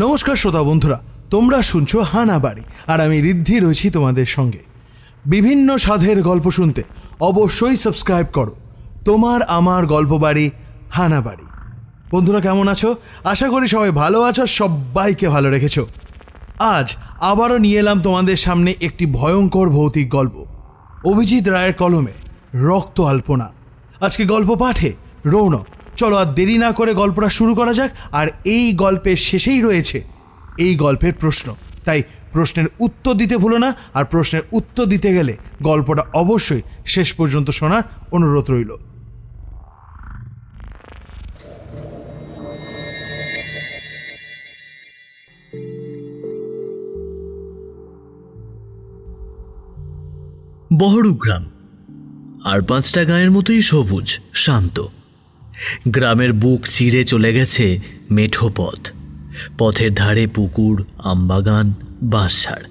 নমস্কার শ্রোতা বন্ধুরা, তোমরা শুনছো হানাবাড়ি আর আমি ঋদ্ধি রয়েছি তোমাদের সঙ্গে। বিভিন্ন স্বাদের গল্প শুনতে অবশ্যই সাবস্ক্রাইব করো তোমার আমার গল্পবাড়ি হানাবাড়ি। বন্ধুরা কেমন আছো? আশা করি সবাই ভালো আছো, সবাইকে ভালো রেখেছো। আজ আবারও নিয়ে এলাম তোমাদের সামনে একটি ভয়ঙ্কর ভৌতিক গল্প, অভিজিৎ রায়ের কলমে রক্ত আলপনা। আজকে গল্প পাঠে রৌনক। চলো আর দেরি না করে গল্পটা শুরু করা যাক। আর এই গল্পের শেষেই রয়েছে এই গল্পের প্রশ্ন, তাই প্রশ্নের উত্তর দিতে ভুলো না। আর প্রশ্নের উত্তর দিতে গেলে গল্পটা অবশ্যই শেষ পর্যন্ত শোনার অনুরোধ রইল। বহরু গ্রাম আর 5টা গাঁয়ের মতোই সবুজ শান্ত। গ্রামের বুক চিরে চলে গেছে মেঠো পথ, পথের ধারে পুকুর, আমবাগান, বাঁশঝাড়।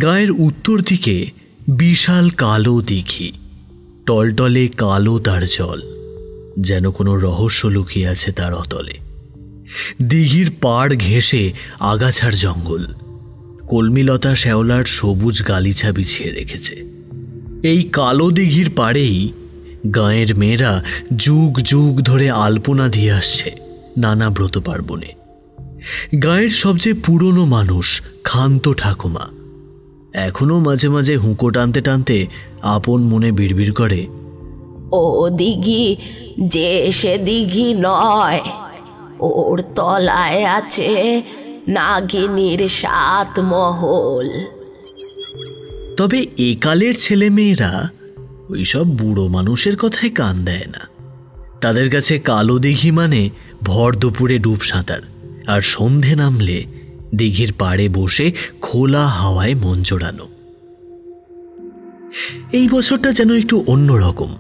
গায়ের উত্তর দিকে বিশাল কালো দিঘি, টলটলে কালো তার জল, যেন কোনো রহস্য লুকিয়ে আছে তার অতলে। দিঘির পাড় ঘেঁষে আগাছার জঙ্গল, কলমিলতা শ্যাওলার সবুজ গালিচা বিছিয়ে রেখেছে। এই কালো দিঘির পাড়েই গাঁয়ের মেয়েরা যুগ যুগ ধরে আলপনা দিয়ে আসছে নানা ব্রত পার্বণে। গাঁয়ের সবচেয়ে পুরনো মানুষ ক্ষান্ত ঠাকুমা এখনো মাঝে মাঝে হুঁকো টানতে টানতে আপন মনে বিড়বিড় করে, ও দিঘি যে সে দিঘি নয়, ওর তলায় আছে নাগিনীর 7 মহল। তবে একালের ছেলে মেয়েরা ওইসব বুড়ো মানুষের কথায় কান দেয় না। তাদের কাছে কালো দিঘি মানে ভর দুপুরে ডুব সাঁতার, আর সন্ধে নামলে দিঘির পাড়ে বসে খোলা হাওয়ায় মন জোড়ানো। এই বছরটা যেন একটু অন্যরকম।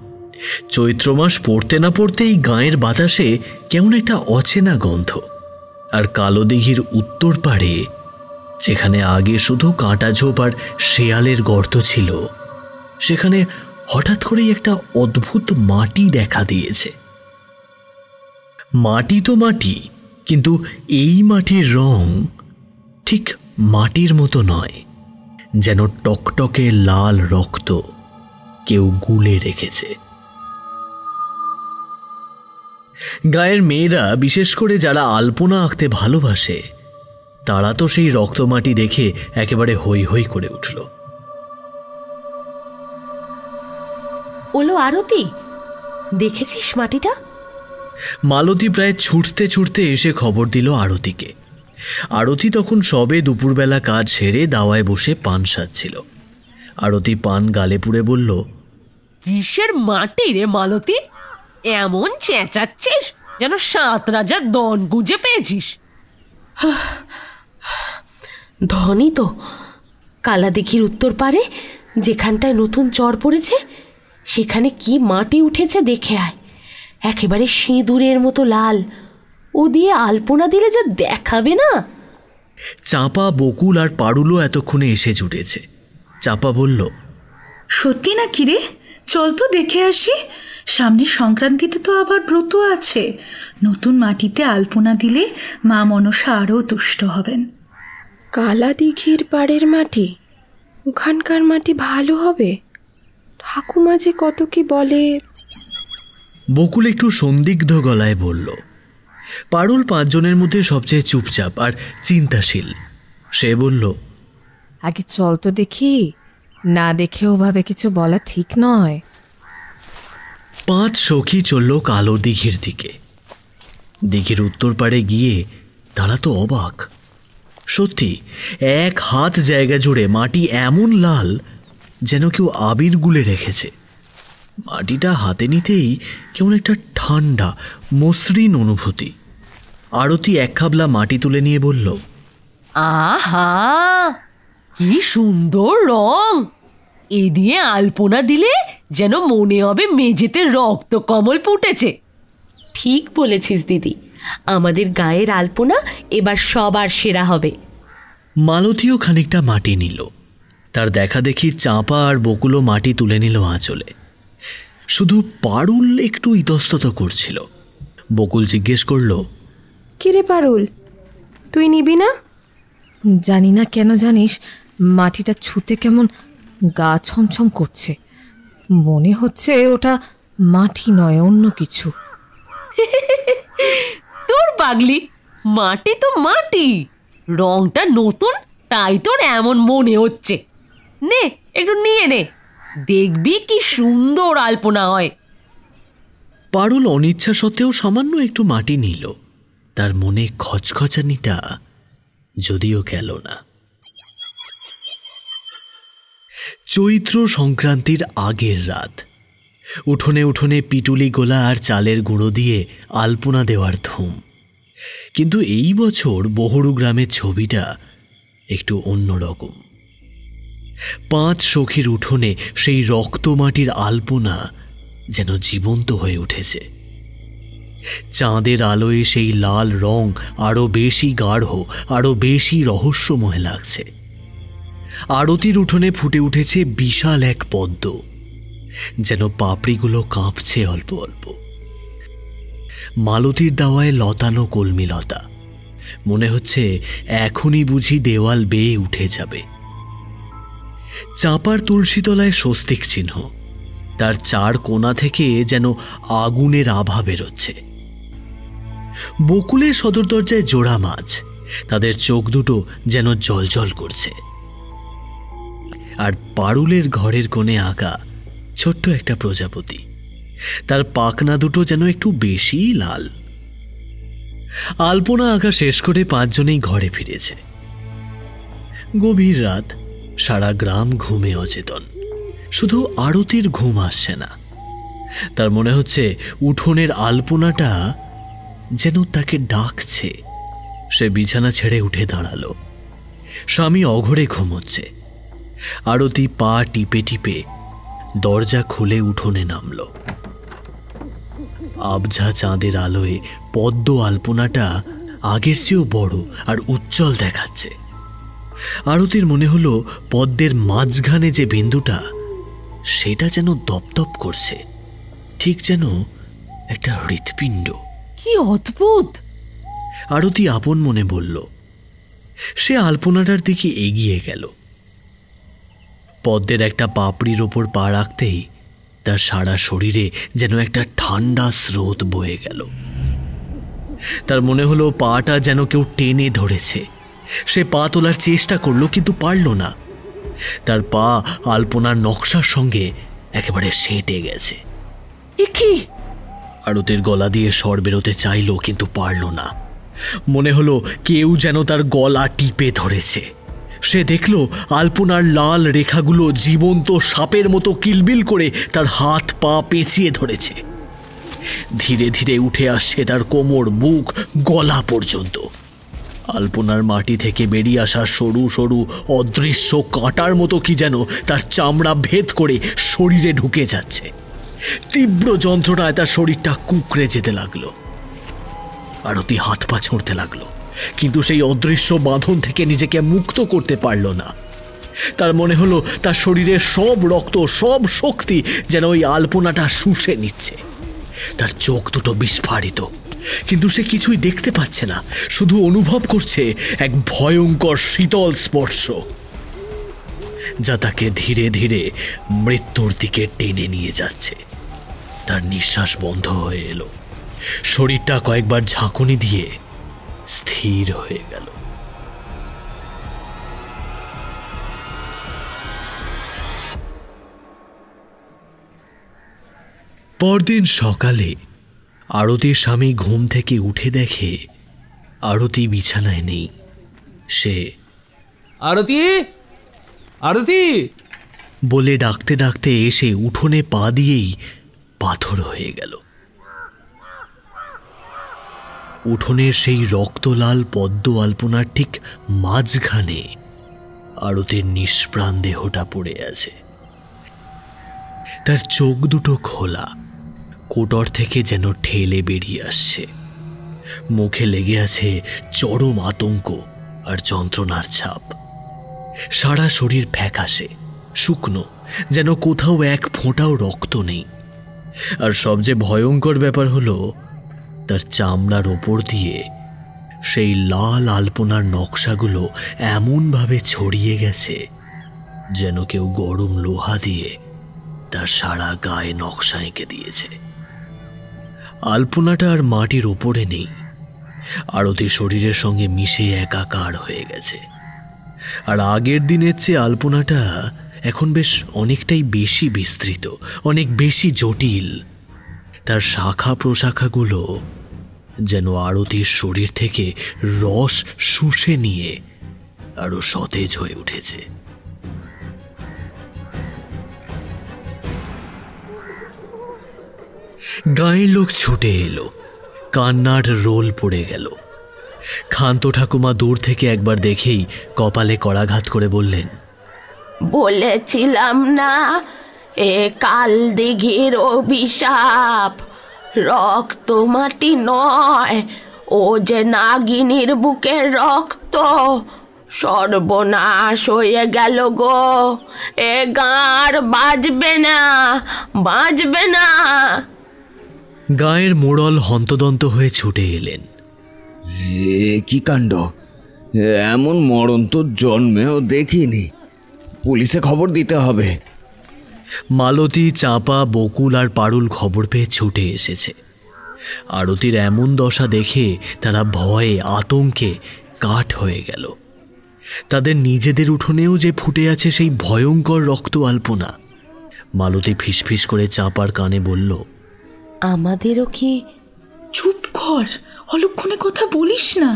চৈত্র মাস পড়তে না পড়তেই গাঁয়ের বাতাসে কেমন একটা অচেনা গন্ধ। আর কালো দিঘির উত্তর পাড়ে, যেখানে আগে শুধু কাঁটা ঝোপ আর শেয়ালের গর্ত ছিল, সেখানে হঠাৎ করেই একটা অদ্ভুত মাটি দেখা দিয়েছে। মাটি তো মাটি, কিন্তু এই মাটির রং ঠিক মাটির মতো নয়, যেন টকটকে লাল রক্ত কেউ গুলে রেখেছে। গায়ের মেয়েরা, বিশেষ করে যারা আলপনা আঁকতে ভালোবাসে, তারা তো সেই রক্তমাটি দেখে একেবারে হৈ হৈ করে উঠল। ওলো আরতি, দেখেছিস মাটিটা? মালতী প্রায় ছুটতে ছুটতে এসে খবর দিল আরতিকে। আরতি তখন সবে দুপুরবেলা কাজ সেরে দাওয়ায় বসে পান সাজছিল। আরতি পান গালে পুড়ে বলল, কিসের মাটি রে মালতী? এমন চেঁচাচ্ছিস যেন 7 রাজার দন গুঁজে পেয়েছিস। ধনী তো কালা দিঘির উত্তর পারে যেখানটায় নতুন চর পড়েছে, সেখানে কি মাটি উঠেছে দেখে আয়। একেবারে সিঁদুরের মতো লাল, ও দিয়ে আলপনা দিলে যা দেখাবে না। চাঁপা, বকুল আর পারুলও এতক্ষণে এসে জুটেছে। চাঁপা বলল, সত্যি না কি রে? চল তো দেখে আসি। সামনে সংক্রান্তিতে তো আবার ব্রত আছে। নতুন মাটিতে আলপনা দিলে মা মনসা আরও তুষ্ট হবেন। কালা দিঘির পাড়ের মাটি, ওখানকার মাটি ভালো হবে? ঠাকুমা যে কত কি বলে। বকুল একটু সন্দিগ্ধ গলায় বলল। পারুল 5 জনের মধ্যে সবচেয়ে চুপচাপ আর চিন্তাশীল। সে বলল, আগে চল তো দেখি, না দেখে ওভাবে কিছু বলা ঠিক নয়। 5 সখী চলল কালো দিঘির দিকে। দিঘির উত্তর পাড়ে গিয়ে তারা তো অবাক। সত্যি 1 হাত জায়গা জুড়ে মাটি এমন লাল যেন কেউ আবির গুলে রেখেছে। মাটিটা হাতে নিতেই কেমন একটা ঠান্ডা মসৃণ অনুভূতি। আরতি 1 খাবলা মাটি তুলে নিয়ে বলল, আহা, কি সুন্দর রং! এ দিয়ে আলপনা দিলে যেন মনে হবে মেঝেতে রক্ত কমল ফুটেছে। ঠিক বলেছিস দিদি, আমাদের গায়ের আলপনা এবার সবার সেরা হবে। মালতীও খানিকটা মাটি নিল। তার দেখা দেখি চাঁপা আর বকুলও মাটি তুলে নিল আঁচলে। শুধু পারুল একটু ইতস্তত করছিল। বকুল জিজ্ঞেস করল, কিরে পারুল, তুই নিবি না? জানি না কেন জানিস, মাটিটা ছুঁতে কেমন গা ছমছম করছে। মনে হচ্ছে ওটা মাটি নয়, অন্য কিছু। তোর পাগলি, মাটি তো মাটি, রংটা নতুন, তাই তোর এমন মনে হচ্ছে। নে একটু নিয়ে নে, দেখবি কি সুন্দর আলপনা হয়। পারুল অনিচ্ছা সত্ত্বেও সামান্য একটু মাটি নিল। তার মনে খচখচানিটা যদিও গেল না। চৈত্র সংক্রান্তির আগের রাত। উঠোনে উঠোনে পিটুলি গোলা আর চালের গুঁড়ো দিয়ে আলপনা দেওয়ার ধুম। কিন্তু এই বছর বহুরু গ্রামের ছবিটা একটু অন্যরকম। 5 সখীর উঠোনে সেই রক্তমাটির আলপনা যেন জীবন্ত হয়ে উঠেছে। চাঁদের আলোয় সেই লাল রং আরো বেশি গাঢ়, আরো বেশি রহস্যময় লাগছে। আরতির উঠোনে ফুটে উঠেছে বিশাল এক পদ্ম, যেন পাপড়িগুলো কাঁপছে অল্প অল্প। মালতীর দাওয়ায় লতানো কলমিলতা, মনে হচ্ছে এখনই বুঝি দেওয়াল বেয়ে উঠে যাবে। চাঁপার তুলসীতলায় স্বস্তিক চিহ্ন, তার 4 কোণা থেকে যেন আগুনের আভা বেরোচ্ছে। বকুলের সদর দরজায় জোড়া মাছ, তাদের চোখ দুটো যেন জ্বলজ্বল করছে। আর পারুলের ঘরের কোণে আঁকা ছোট্ট একটা প্রজাপতি, তার পাখনা দুটো যেন একটু বেশি লাল। আলপনা আঁকা শেষ করে 5 জনেই ঘরে ফিরেছে। গভীর রাত, সারা গ্রাম ঘুমে অচেতন। শুধু আরতির ঘুম আসছে না। তার মনে হচ্ছে উঠোনের আলপনাটা যেন তাকে ডাকছে। সে বিছানা ছেড়ে উঠে দাঁড়ালো। স্বামী অঘরে ঘুমোচ্ছে। আরতি পা টিপে টিপে দরজা খুলে উঠোনে নামল। আবঝা চাঁদের আলোয় পদ্ম আলপনাটা আগের চেয়েও বড় আর উজ্জ্বল দেখাচ্ছে। আরতির মনে হলো পদ্মের মাঝখানে যে বিন্দুটা, সেটা যেন দপদপ করছে, ঠিক যেন একটা হৃৎপিণ্ড। কি অদ্ভুত! আরতি আপন মনে বলল। সে আলপনাটার দিকে এগিয়ে গেল। পদ্মের একটা পাপড়ির ওপর পা রাখতেই তার সারা শরীরে যেন একটা ঠান্ডা স্রোত বয়ে গেল। তার মনে হলো পাটা যেন কেউ টেনে ধরেছে। সে পা তোলার চেষ্টা করলো, কিন্তু পারল না। তার পা আলপনার নকশার সঙ্গে একেবারে সেঁটে গেছে। কি? আরতির গলা দিয়ে স্বর বেরোতে চাইল, কিন্তু পারল না। মনে হলো কেউ যেন তার গলা টিপে ধরেছে। সে দেখল আলপনার লাল রেখাগুলো জীবন্ত সাপের মতো কিলবিল করে তার হাত পা পেঁচিয়ে ধরেছে। ধীরে ধীরে উঠে আসছে তার কোমর, বুক, গলা পর্যন্ত। আলপনার মাটি থেকে বেরিয়ে আসা সরু সরু অদৃশ্য কাঁটার মতো কি যেন তার চামড়া ভেদ করে শরীরে ঢুকে যাচ্ছে। তীব্র যন্ত্রণায় তার শরীরটা কুঁকড়ে যেতে লাগলো। আরতি হাত পা ছুঁড়তে লাগলো, কিন্তু সেই অদৃশ্য বাঁধন থেকে নিজেকে মুক্ত করতে পারল না। তার মনে হলো তার শরীরের সব রক্ত, সব শক্তি যেন ওই আলপনাটা শুষে নিচ্ছে। তার চোখ দুটো বিস্ফারিত, কিন্তু সে কিছুই দেখতে পাচ্ছে না, শুধু অনুভব করছে এক ভয়ঙ্কর শীতল স্পর্শ, যা তাকে ধীরে ধীরে মৃত্যুর দিকে টেনে নিয়ে যাচ্ছে। তার নিঃশ্বাস বন্ধ হয়ে এলো। শরীরটা কয়েকবার ঝাঁকুনি দিয়ে স্থির হয়ে গেল। পরদিন সকালে আরতির স্বামী ঘুম থেকে উঠে দেখে আরতি বিছানায় নেই। সে আরতি, আরতি বলে ডাকতে ডাকতে এসে উঠোনে পা দিয়েই পাথর হয়ে গেল। উঠোনের সেই রক্তলাল পদ্ম আলপনার ঠিক মাঝখানে আরতির নিষ্প্রাণ দেহটা পড়ে আছে। তার চোখ দুটো খোলা, কোটর থেকে যেন ঠেলে বেরিয়ে আসছে। মুখে লেগে আছে চরম আতঙ্ক আর যন্ত্রণার ছাপ। সারা শরীর ফ্যাকাশে, শুকনো, যেন কোথাও এক ফোঁটাও রক্ত নেই। আর সবচেয়ে ভয়ঙ্কর ব্যাপার হলো তার চামড়ার ওপর দিয়ে সেই লাল আলপনার নকশাগুলো এমনভাবে ছড়িয়ে গেছে যেন কেউ গরম লোহা দিয়ে তার সারা গায়ে নকশা এঁকে দিয়েছে। আলপনাটা আর মাটির ওপরে নেই, আরতির শরীরের সঙ্গে মিশে একাকার হয়ে গেছে। আর আগের দিনের চেয়ে আলপনাটা এখন বেশ অনেকটাই বেশি বিস্তৃত, অনেক বেশি জটিল। তার শাখা প্রশাখাগুলো যেন আরতির শরীর থেকে রস শুষে নিয়ে আরো সতেজ হয়ে উঠেছে। গাঁয়ের লোক ছুটে এলো, কান্নার রোল পড়ে গেল। ক্ষান্ত ঠাকুমা দূর থেকে একবার দেখেই কপালে করাঘাত করে বললেন, বলেছিলাম না এ কাল দিঘির অভিশাপ, রক্ত মাটি নয়, ও যে নাগিনীর বুকের রক্ত। সর্বনাশ হয়ে গেল গো, এ গাঁর বাঁচবে না, বাঁচবে না। গাঁয়ের মোড়ল হন্তদন্ত হয়ে ছুটে এলেন। কি কাণ্ড! এমন মরণ তো জন্মেও দেখিনি, পুলিশে খবর দিতে হবে। মালতী, চাঁপা, বকুল আর পারুল খবর পেয়ে ছুটে এসেছে। আরতির এমন দশা দেখে তারা ভয়ে আতঙ্কে কাঠ হয়ে গেল। তাদের নিজেদের উঠোনেও যে ফুটে আছে সেই ভয়ঙ্কর রক্ত আলপনা। মালতী ফিসফিস করে চাঁপার কানে বলল, আমাদেরও কি? চুপ কর, অলক্ষণে কথা বলিস না।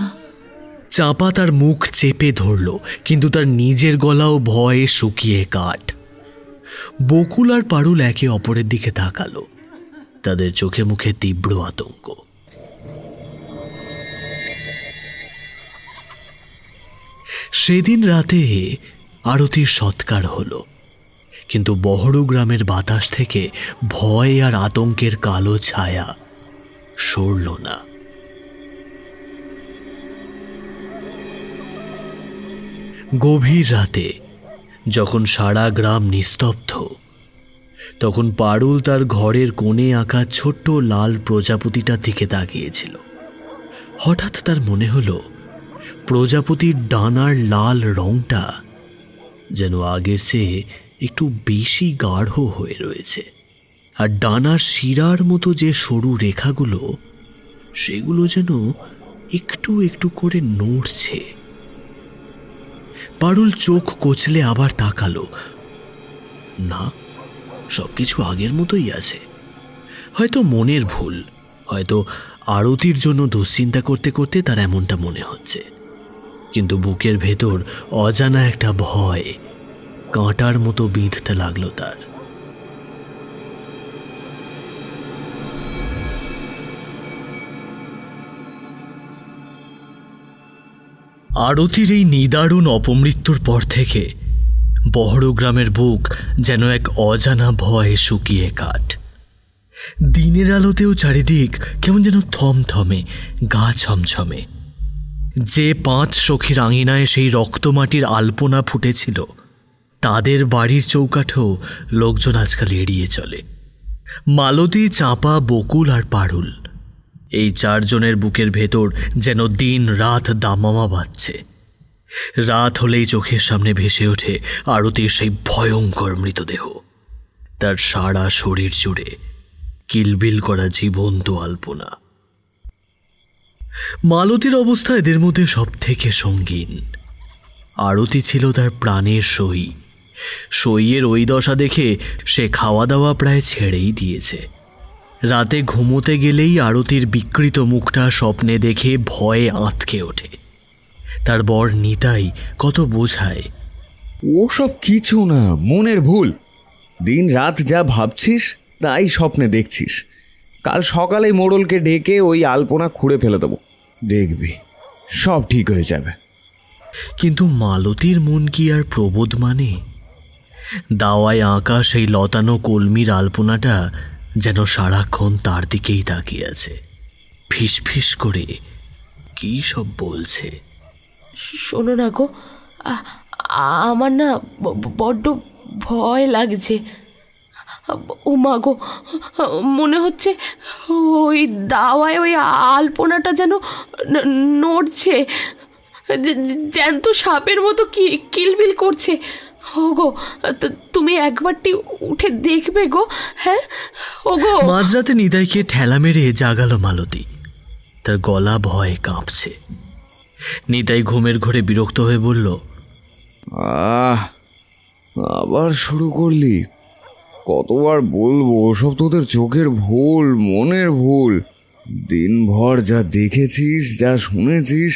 চাঁপা তার মুখ চেপে ধরল, কিন্তু তার নিজের গলাও ভয়ে শুকিয়ে কাঠ। বকুল আর পারুল একে অপরের দিকে তাকালো, তাদের চোখে মুখে তীব্র আতঙ্ক। সেদিন রাতে আরতির সৎকার হলো, কিন্তু বহরু গ্রামের বাতাস থেকে ভয় আর আতঙ্কের কালো ছায়া সরল না। গভীর রাতে যখন সারা গ্রাম নিস্তব্ধ, তখন পারুল তার ঘরের কোণে আঁকা ছোট্ট লাল প্রজাপতিটার দিকে তাকিয়েছিল। হঠাৎ তার মনে হলো প্রজাপতির ডানার লাল রংটা যেন আগের চেয়ে একটু বেশি গাঢ় হয়ে রয়েছে, আর ডানার শিরার মতো যে সরু রেখাগুলো সেগুলো যেন একটু একটু করে নড়ছে। পারুল চোখ কচলে আবার তাকালো। না, সবকিছু আগের মতোই আছে। হয়তো মনের ভুল, হয়তো আরতির জন্য দুশ্চিন্তা করতে করতে তার এমনটা মনে হচ্ছে। কিন্তু বুকের ভেতর অজানা একটা ভয় কাঁটার মতো বিঁধতে লাগলো তার। আরতির এই নিদারুণ অপমৃত্যুর পর থেকে বহরু গ্রামের বুক যেন এক অজানা ভয়ে শুকিয়ে কাঠ। দিনের আলোতেও চারিদিক কেমন যেন থমথমে, গা ছমছমে। যে 5 সখীর আঙিনায় সেই রক্তমাটির আলপনা ফুটেছিল, তাদের বাড়ির চৌকাঠেও লোকজন আজকাল এড়িয়ে চলে। মালতী, চাঁপা, বকুল আর পারুল, এই 4 জনের বুকের ভেতর যেন দিন রাত দামামা বাজছে। রাত হলেই চোখের সামনে ভেসে ওঠে আরতির সেই ভয়ঙ্কর মৃতদেহ, তার সারা শরীর জুড়ে কিলবিল করা জীবন্ত আলপনা। মালতীর অবস্থা এদের মধ্যে সব থেকে সঙ্গীন। আরতি ছিল তার প্রাণের সই। সইয়ের ওই দশা দেখে সে খাওয়া দাওয়া প্রায় ছেড়েই দিয়েছে। রাতে ঘুমোতে গেলেই আরতির বিকৃত মুখটা স্বপ্নে দেখে ভয়ে আঁতকে ওঠে। তার বর নিতাই কত বোঝায়, ওসব কিছু না, মনের ভুল। দিন রাত যা ভাবছিস তাই স্বপ্নে দেখছিস। কাল সকালে মোড়লকে ডেকে ওই আলপনা খুঁড়ে ফেলে দেবো, দেখবি সব ঠিক হয়ে যাবে। কিন্তু মালতীর মন কি আর প্রবোধ মানে? দাওয়ায় আঁকা সেই লতানো কলমির আলপনাটা যেন সারাক্ষণ তার দিকেই তাকিয়ে আছে, ফিসফিস করে কি সব বলছে। শোনো না গো, আমার না বড্ড ভয় লাগছে। ও মা গো, মনে হচ্ছে ওই দাওয়ায় ওই আলপনাটা যেন নড়ছে, জ্যান্ত সাপের মতো কিলবিল করছে। ও গো, তুমি একবারটি উঠে দেখবে গো। হ্যাঁ ও গো। মাঝরাতে নিতাইকে ঠেলা মেরে জাগালো মালতী। তার গলা ভয়ে কাঁপছে। নিতাই ঘুমের ঘোরে বিরক্ত হয়ে বলল, আবার শুরু করলি? কতবার বলবো ওসব তোদের চোখের ভুল, মনের ভুল। দিনভর যা দেখেছিস, যা শুনেছিস,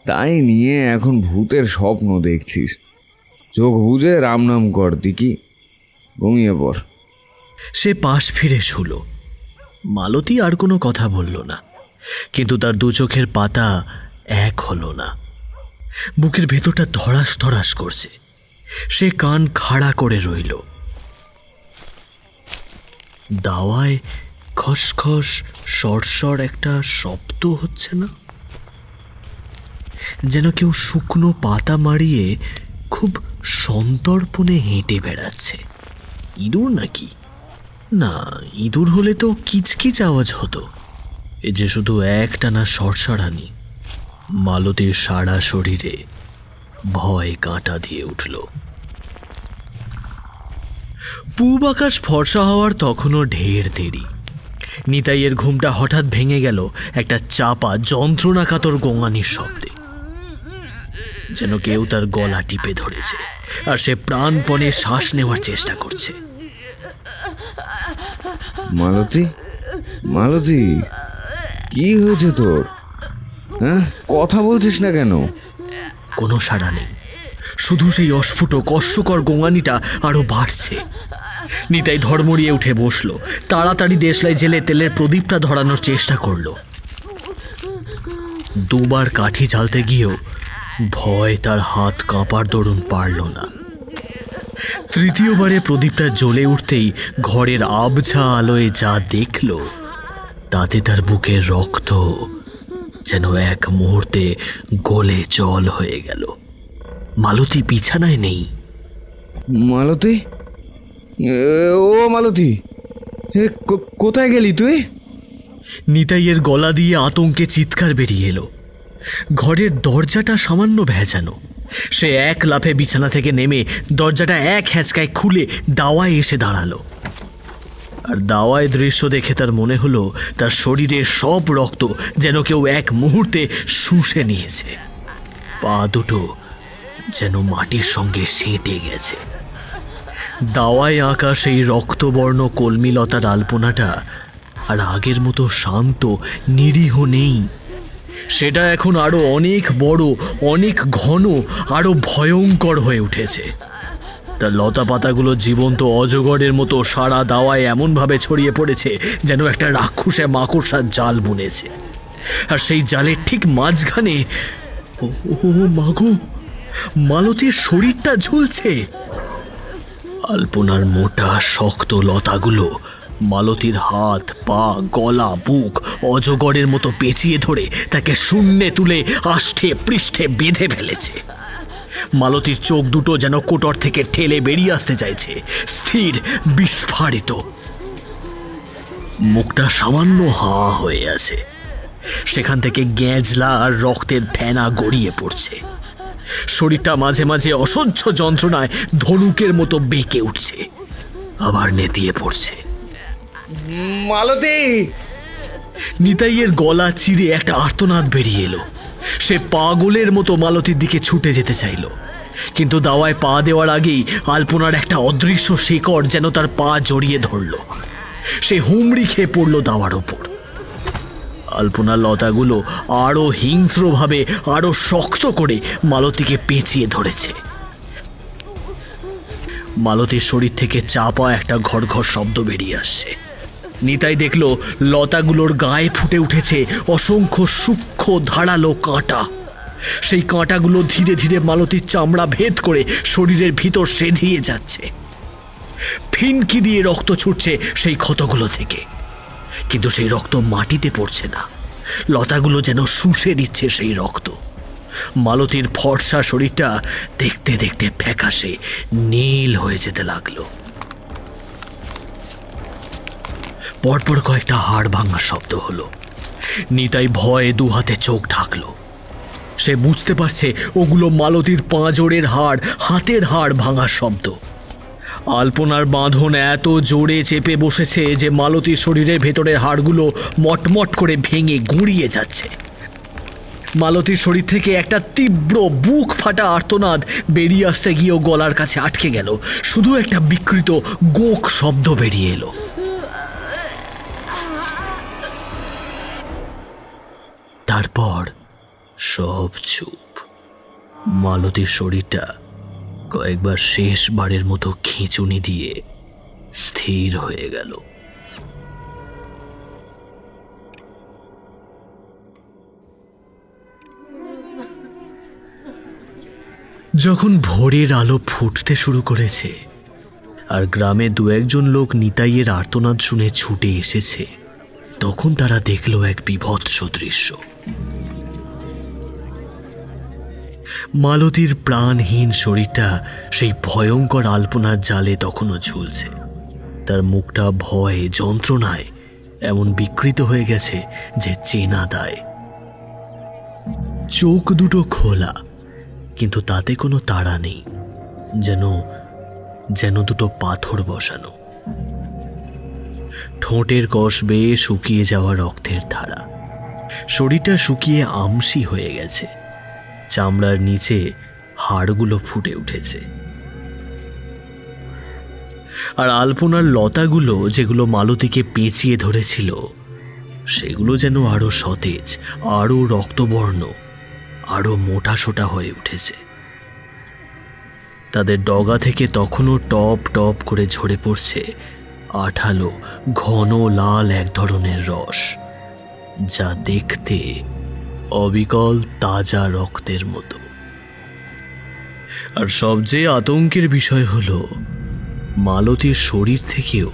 তাই নিয়ে এখন ভূতের স্বপ্ন দেখছিস। চোখ বুঝে রাম নাম কর, দিকি ঘুমিয়ে পড়। সে পাশ ফিরে শুলো। মালতী আর কোনো কথা বলল না, কিন্তু তার দু চোখের পাতা এক হলো না। বুকের ভেতরটা ধড়াস ধড়াস করছে। সে কান খাড়া করে রইল। দাওয়ায় খসখস সরসর একটা শব্দ হচ্ছে না? যেন কেউ শুকনো পাতা মারিয়ে খুব সন্তর্পণে হেঁটে বেড়াচ্ছে। ইঁদুর নাকি? না, ইঁদুর হলে তো কিচকিচ আওয়াজ হতো। এ যে শুধু একটানা সরসরানি। মালতীর সারা শরীরে ভয় কাঁটা দিয়ে উঠল। পূব আকাশ ফর্সা হওয়ার তখনও ঢের দেরি। নিতাইয়ের ঘুমটা হঠাৎ ভেঙে গেল একটা চাপা যন্ত্রণাকাতর গোঙানির শব্দে। যেন কেউ তার গলা টিপে ধরেছে, আর সে প্রাণপণে শ্বাস নেওয়ার চেষ্টা করছে। মালতী, মালতী, কি হয়েছে তোর? হ্যাঁ, কথা বলছিস না কেন? কোনো সাড়া নেই, শুধু সেই অস্ফুট কষ্টকর গোঙানিটা আরো বাড়ছে। নিতাই ধর্মড়িয়ে উঠে বসলো। তাড়াতাড়ি দেশলাই জেলে তেলের প্রদীপটা ধরানোর চেষ্টা করলো। দুবার কাঠি জ্বালতে গিয়েও ভয় তার হাত কাঁপার দরুন পারল না। তৃতীয়বারে প্রদীপটা জ্বলে উঠতেই ঘরের আবছা আলোয় যা দেখল, তাতে তার বুকের রক্ত যেন এক মুহূর্তে গলে জল হয়ে গেল। মালতী বিছানায় নেই। মালতী, ও মালতী, কোথায় গেলি তুই? নিতাইয়ের গলা দিয়ে আতঙ্কে চিৎকার বেরিয়ে এলো। ঘরের দরজাটা সামান্য ভেজানো। সে এক লাফে বিছানা থেকে নেমে দরজাটা এক হ্যাঁচকায় খুলে দাওয়ায় এসে দাঁড়ালো। আর দাওয়ায় দৃশ্য দেখে তার মনে হলো তার শরীরে সব রক্ত যেন কেউ এক মুহূর্তে শুষে নিয়েছে। পা দুটো যেন মাটির সঙ্গে সেঁটে গেছে। দাওয়ায় আঁকা সেই রক্তবর্ণ কলমিলতার আলপনাটা আর আগের মতো শান্ত নিরীহ নেই। সেটা এখন আরো অনেক বড়, অনেক ঘন, আরো ভয়ঙ্কর হয়ে উঠেছে। তার লতা পাতাগুলো জীবন্ত অজগরের মতো সারা দাওয়ায় এমনভাবে ছড়িয়ে পড়েছে যেন একটা রাক্ষসে মাকড়সার জাল বুনেছে। আর সেই জালের ঠিক মাঝখানে ও মাগো, মালতীর শরীরটা ঝুলছে। আলপনার মোটা শক্ত লতাগুলো মালতীর হাত, পা, গলা, বুক অজগরের মতো পেঁচিয়ে ধরে তাকে শূন্যে তুলে আষ্ঠে পৃষ্ঠে বেঁধে ফেলেছে। মালতীর চোখ দুটো যেন কোটর থেকে ঠেলে বেরিয়ে আসতে চাইছে, স্থির, বিস্ফারিত। মুখটা সামান্য হাঁ হয়ে আছে। সেখান থেকে গ্যাঁজলা আর রক্তের ফেনা গড়িয়ে পড়ছে। শরীরটা মাঝে মাঝে অসহ্য যন্ত্রণায় ধনুকের মতো বেঁকে উঠছে, আবার নেতিয়ে পড়ছে। মালতী! নিতাইয়ের গলা চিরে একটা আর্তনাদ বেরিয়ে এলো। সে পাগলের মতো মালতীর দিকে ছুটে যেতে চাইল, কিন্তু দাওয়ায় পা দেওয়ার আগেই আলপনার একটা অদৃশ্য শিকড় যেন তার পা জড়িয়ে ধরল। সে হুমড়ি খেয়ে পড়ল দাওয়ার ওপর। আলপনার লতাগুলো আরো হিংস্রভাবে, আরো শক্ত করে মালতীকে পেঁচিয়ে ধরেছে। মালতীর শরীর থেকে চাপা একটা ঘড়ঘড় শব্দ বেরিয়ে আসছে। নিতাই দেখল লতাগুলোর গায়ে ফুটে উঠেছে অসংখ্য সূক্ষ্ম ধারালো কাঁটা। সেই কাঁটাগুলো ধীরে ধীরে মালতীর চামড়া ভেদ করে শরীরের ভিতর সেধিয়ে যাচ্ছে। ফিনকি দিয়ে রক্ত ছুটছে সেই ক্ষতগুলো থেকে, কিন্তু সেই রক্ত মাটিতে পড়ছে না। লতাগুলো যেন শুষে দিচ্ছে সেই রক্ত। মালতীর ফর্সা শরীরটা দেখতে দেখতে ফ্যাকাশে নীল হয়ে যেতে লাগলো। পরপর কয়েকটা হাড় ভাঙার শব্দ হলো। নিতাই ভয়ে দু হাতে চোখ ঢাকল। সে বুঝতে পারছে ওগুলো মালতীর পাঁজরের হাড়, হাতের হাড় ভাঙার শব্দ। আলপনার বাঁধন এত জোরে চেপে বসেছে যে মালতীর শরীরের ভেতরের হাড়গুলো মটমট করে ভেঙে গুঁড়িয়ে যাচ্ছে। মালতীর শরীর থেকে একটা তীব্র বুক ফাটা আর্তনাদ বেরিয়ে আসতে গিয়েও গলার কাছে আটকে গেল। শুধু একটা বিকৃত গোক শব্দ বেরিয়ে এলো। তারপর সব চুপ। মালতীর শরীরটা কয়েকবার শেষবারের মতো খিঁচুনি দিয়ে স্থির হয়ে গেল। যখন ভোরের আলো ফুটতে শুরু করেছে আর গ্রামে দু একজন লোক নিতাইয়ের আর্তনাদ শুনে ছুটে এসেছে, তখন তারা দেখল এক বীভৎস দৃশ্য। মালতীর প্রাণহীন শরীরটা সেই ভয়ঙ্কর আলপনার জালে তখনও ঝুলছে। তার মুখটা ভয়ে, যন্ত্রণায় এমন বিকৃত হয়ে গেছে যে চেনা দায়। চোখ দুটো খোলা, কিন্তু তাতে কোনো তাড়া নেই, যেন দুটো পাথর বসানো। ঠোঁটের কষ বেয়ে শুকিয়ে যাওয়া রক্তের ধারা। শরীরটা শুকিয়ে আমসি হয়ে গেছে। চামড়ার নিচে হাড়গুলো ফুটে উঠেছে। আর আলপনার লতাগুলো যেগুলো মালতীকে পেঁচিয়ে ধরেছিল, সেগুলো যেন আরো সতেজ, আরো রক্তবর্ণ, আরো মোটাসোটা হয়ে উঠেছে। তাদের ডগা থেকে তখনও টপ টপ করে ঝরে পড়ছে আঠালো, ঘন লাল এক ধরনের রস, যা দেখতে অবিকল তাজা রক্তের মতো। আর সবচেয়ে আতঙ্কের বিষয় হলো মালতীর শরীর থেকেও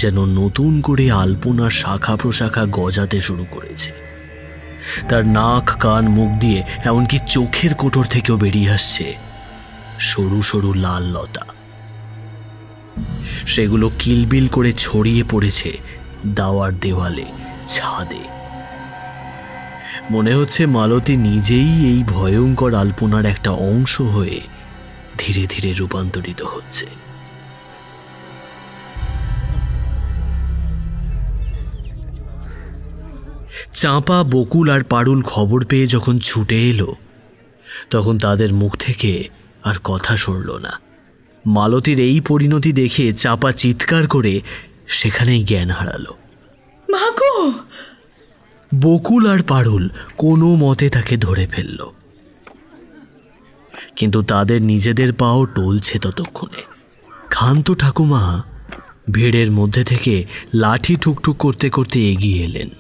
যেন নতুন করে আলপনা শাখা প্রশাখা গজাতে শুরু করেছে। তার নাক, কান, মুখ দিয়ে এমনকি চোখের কোটর থেকেও বেরিয়ে আসছে সরু সরু লাল লতা। সেগুলো কিলবিল করে ছড়িয়ে পড়েছে দাওয়ার দেওয়ালে, ছাদে। মনে হচ্ছে মালতী নিজেই এই ভয়ঙ্কর আলপনার একটা অংশ হয়ে ধীরে ধীরে রূপান্তরিত হচ্ছে। চাঁপা, বকুল আর পারুল খবর পেয়ে যখন ছুটে এলো, তখন তাদের মুখ থেকে আর কথা সরল না। মালতীর এই পরিণতি দেখে চাঁপা চিৎকার করে সেখানেই জ্ঞান হারালো। মাগো! বকুল আর পারুল কোনো মতে তাকে ধরে ফেলল, কিন্তু তাদের নিজেদের পাও টলছে ততক্ষণে। ক্ষান্ত ঠাকুমা ভিড়ের মধ্যে থেকে লাঠি ঠুকঠুক করতে করতে এগিয়ে এলেন।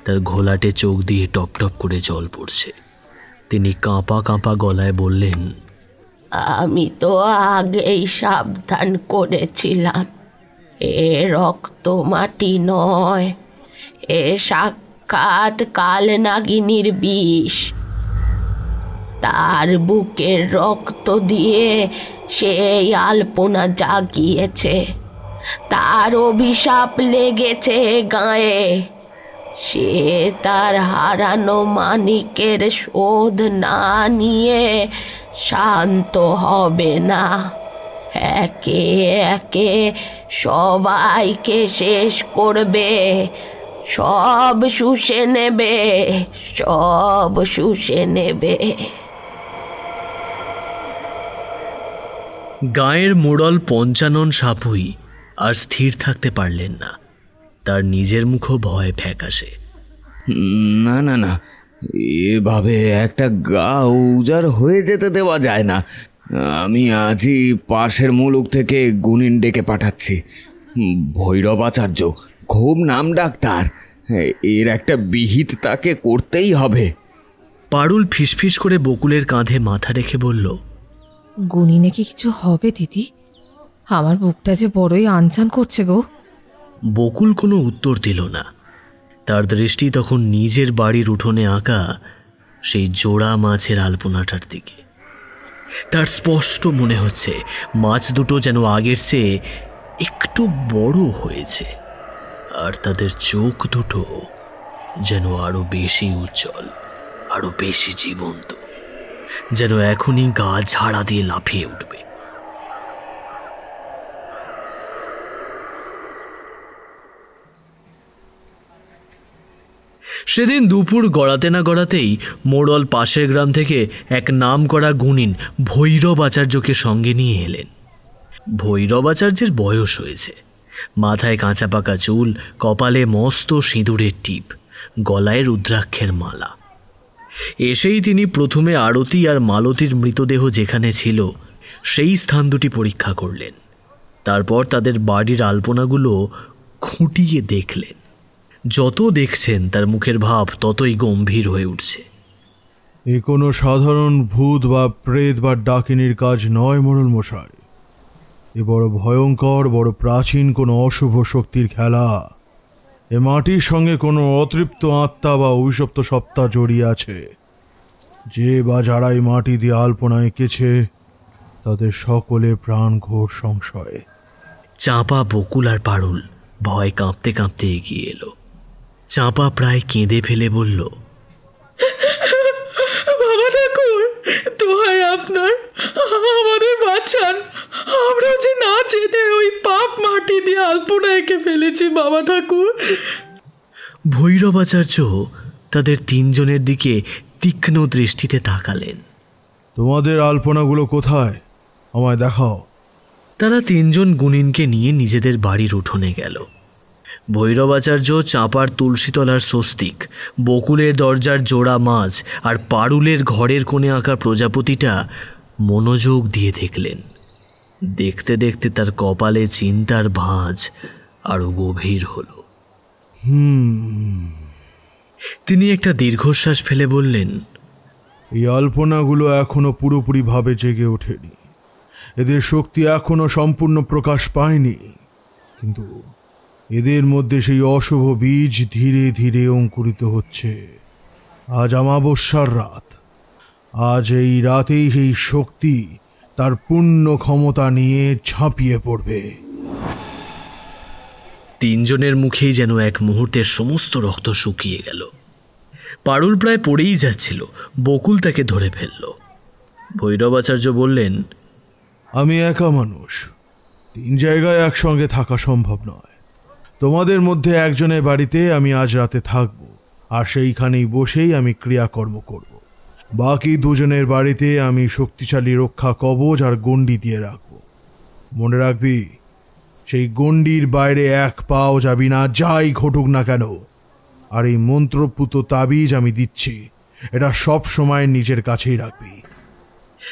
তার ঘোলাটে চোখ দিয়ে টপ টপ করে জল পড়ছে। তিনি কাঁপা কাঁপা গলায় বললেন, আমি তো আগেই সাবধান করেছিলাম, এ রক্ত মাটি নয়, এ সাক্ষাৎ কালনাগিনীর বিষ। তার বুকের রক্ত দিয়ে সেই আলপনা জাগিয়েছে, তার অভিশাপ লেগেছে গায়ে। সে তার হারানো মানিকের শোধ না নিয়ে শান্ত হবে না। একে একে সবাইকে শেষ করবে, সব শুষে নেবে, সব শুষে নেবে। গায়ের মোড়ল পঞ্চানন সাপুই আর স্থির থাকতে পারলেন না। তার নিজের মুখও ভয় ফ্যাকাশে। না না না, এভাবে একটা গা উজাড় হয়ে যেতে দেওয়া যায় না। আমি আজই পাশের মুলুক থেকে গুণিন ডেকে পাঠাচ্ছি। ভৈরবাচার্য খুব নাম ডাক্তার, এর একটা বিহিত তাকে করতেই হবে। পারুল ফিসফিস করে বকুলের কাঁধে মাথা রেখে বলল, গুণিনে কি কিছু হবে দিদি? আমার বুকটা যে বড়ই আনচান করছে গো। বকুল কোনো উত্তর দিল না। তার দৃষ্টি তখন নিজের বাড়ির উঠোনে আঁকা সেই জোড়া মাছের আলপনাটার দিকে। তার স্পষ্ট মনে হচ্ছে মাছ দুটো যেন আগের চেয়ে একটু বড় হয়েছে। আর তাদের চোখ দুটো যেন আরো বেশি উজ্জ্বল, আরো বেশি জীবন্ত, যেন এখনই গা ঝাড়া দিয়ে লাফিয়ে উঠবে। সেদিন দুপুর গড়াতে না গড়াতেই মোড়ল পাশের গ্রাম থেকে এক নাম করা গুণিন ভৈরব আচার্যকে সঙ্গে নিয়ে এলেন। ভৈরব আচার্যের বয়স হয়েছে, মাথায় কাঁচা পাকা চুল, কপালে মস্ত সিঁদুরের টিপ, গলায় রুদ্রাক্ষের মালা। এসেই তিনি প্রথমে আরতি আর মালতীর মৃতদেহ যেখানে ছিল সেই স্থান দুটি পরীক্ষা করলেন। তারপর তাদের বাড়ির আলপনাগুলো খুঁটিয়ে দেখলেন। যত দেখছেন তার মুখের ভাব ততই গম্ভীর হয়ে উঠছে। এ কোনো সাধারণ ভূত বা প্রেত বা ডাকিনীর কাজ নয় মোড়ল মশাই, এ বড় ভয়ঙ্কর, বড় প্রাচীন কোনো অশুভ শক্তির খেলা। এ মাটির সঙ্গে কোনো অতৃপ্ত আত্মা বা অভিশপ্ত সত্তা জড়িয়ে আছে। যে বা যারা এই মাটি দিয়ে আলপনা এঁকেছে তাদের সকলে প্রাণ ঘোর সংশয়। চাঁপা, বকুল আর পারুল ভয় কাঁপতে কাঁপতে এগিয়ে এলো। চাঁপা প্রায় কেঁদে ফেলে বলল, বাবা ঠাকুর, দোহাই আপনার, আমাদের বাঁচান। আমরা যে না জেনে ওই পাপ মাটি দিয়ে আলপনা এঁকে ফেলেছি বাবা ঠাকুর। ভৈরব আচার্য তাদের তিনজনের দিকে তীক্ষ্ণ দৃষ্টিতে তাকালেন। তোমাদের আলপনাগুলো কোথায়? আমায় দেখাও। তারা তিনজন গুণিনকে নিয়ে নিজেদের বাড়ির উঠোনে গেল। ভৈরবাচার্য চাঁপার তুলসীতলার স্বস্তিক, বকুলের দরজার জোড়া মাছ আর পারুলের ঘরের কোণে আঁকা প্রজাপতিটা মনোযোগ দিয়ে দেখলেন। দেখতে দেখতে তার কপালে চিন্তার ভাঁজ আরো গভীর হলো। তিনি একটা দীর্ঘশ্বাস ফেলে বললেন, এই আলপনাগুলো এখনো পুরোপুরিভাবে জেগে ওঠেনি, এদের শক্তি এখনো সম্পূর্ণ প্রকাশ পায়নি, কিন্তু এদের মধ্যে সেই অশুভ বীজ ধীরে ধীরে অঙ্কুরিত হচ্ছে। আজ অমাবস্যার রাত, আজ এই রাতেই সেই শক্তি তার পূর্ণ ক্ষমতা নিয়ে ঝাঁপিয়ে পড়বে। তিনজনের মুখেই যেন এক মুহূর্তের সমস্ত রক্ত শুকিয়ে গেল। পারুল প্রায় পড়েই যাচ্ছিল, বকুল তাকে ধরে ফেলল। ভৈরবাচার্য বললেন, আমি একা মানুষ, তিন জায়গায় একসঙ্গে থাকা সম্ভব নয়। তোমাদের মধ্যে একজনের বাড়িতে আমি আজ রাতে থাকব, আর সেইখানেই বসেই আমি ক্রিয়াকর্ম করব। বাকি দুজনের বাড়িতে আমি শক্তিশালী রক্ষা কবচ আর গণ্ডি দিয়ে রাখব। মনে রাখবি, সেই গণ্ডির বাইরে এক পাও যাবি না, যাই ঘটুক না কেন। আর এই মন্ত্রপুত তাবিজ আমি দিচ্ছি, এটা সব সময় নিজের কাছেই রাখবি।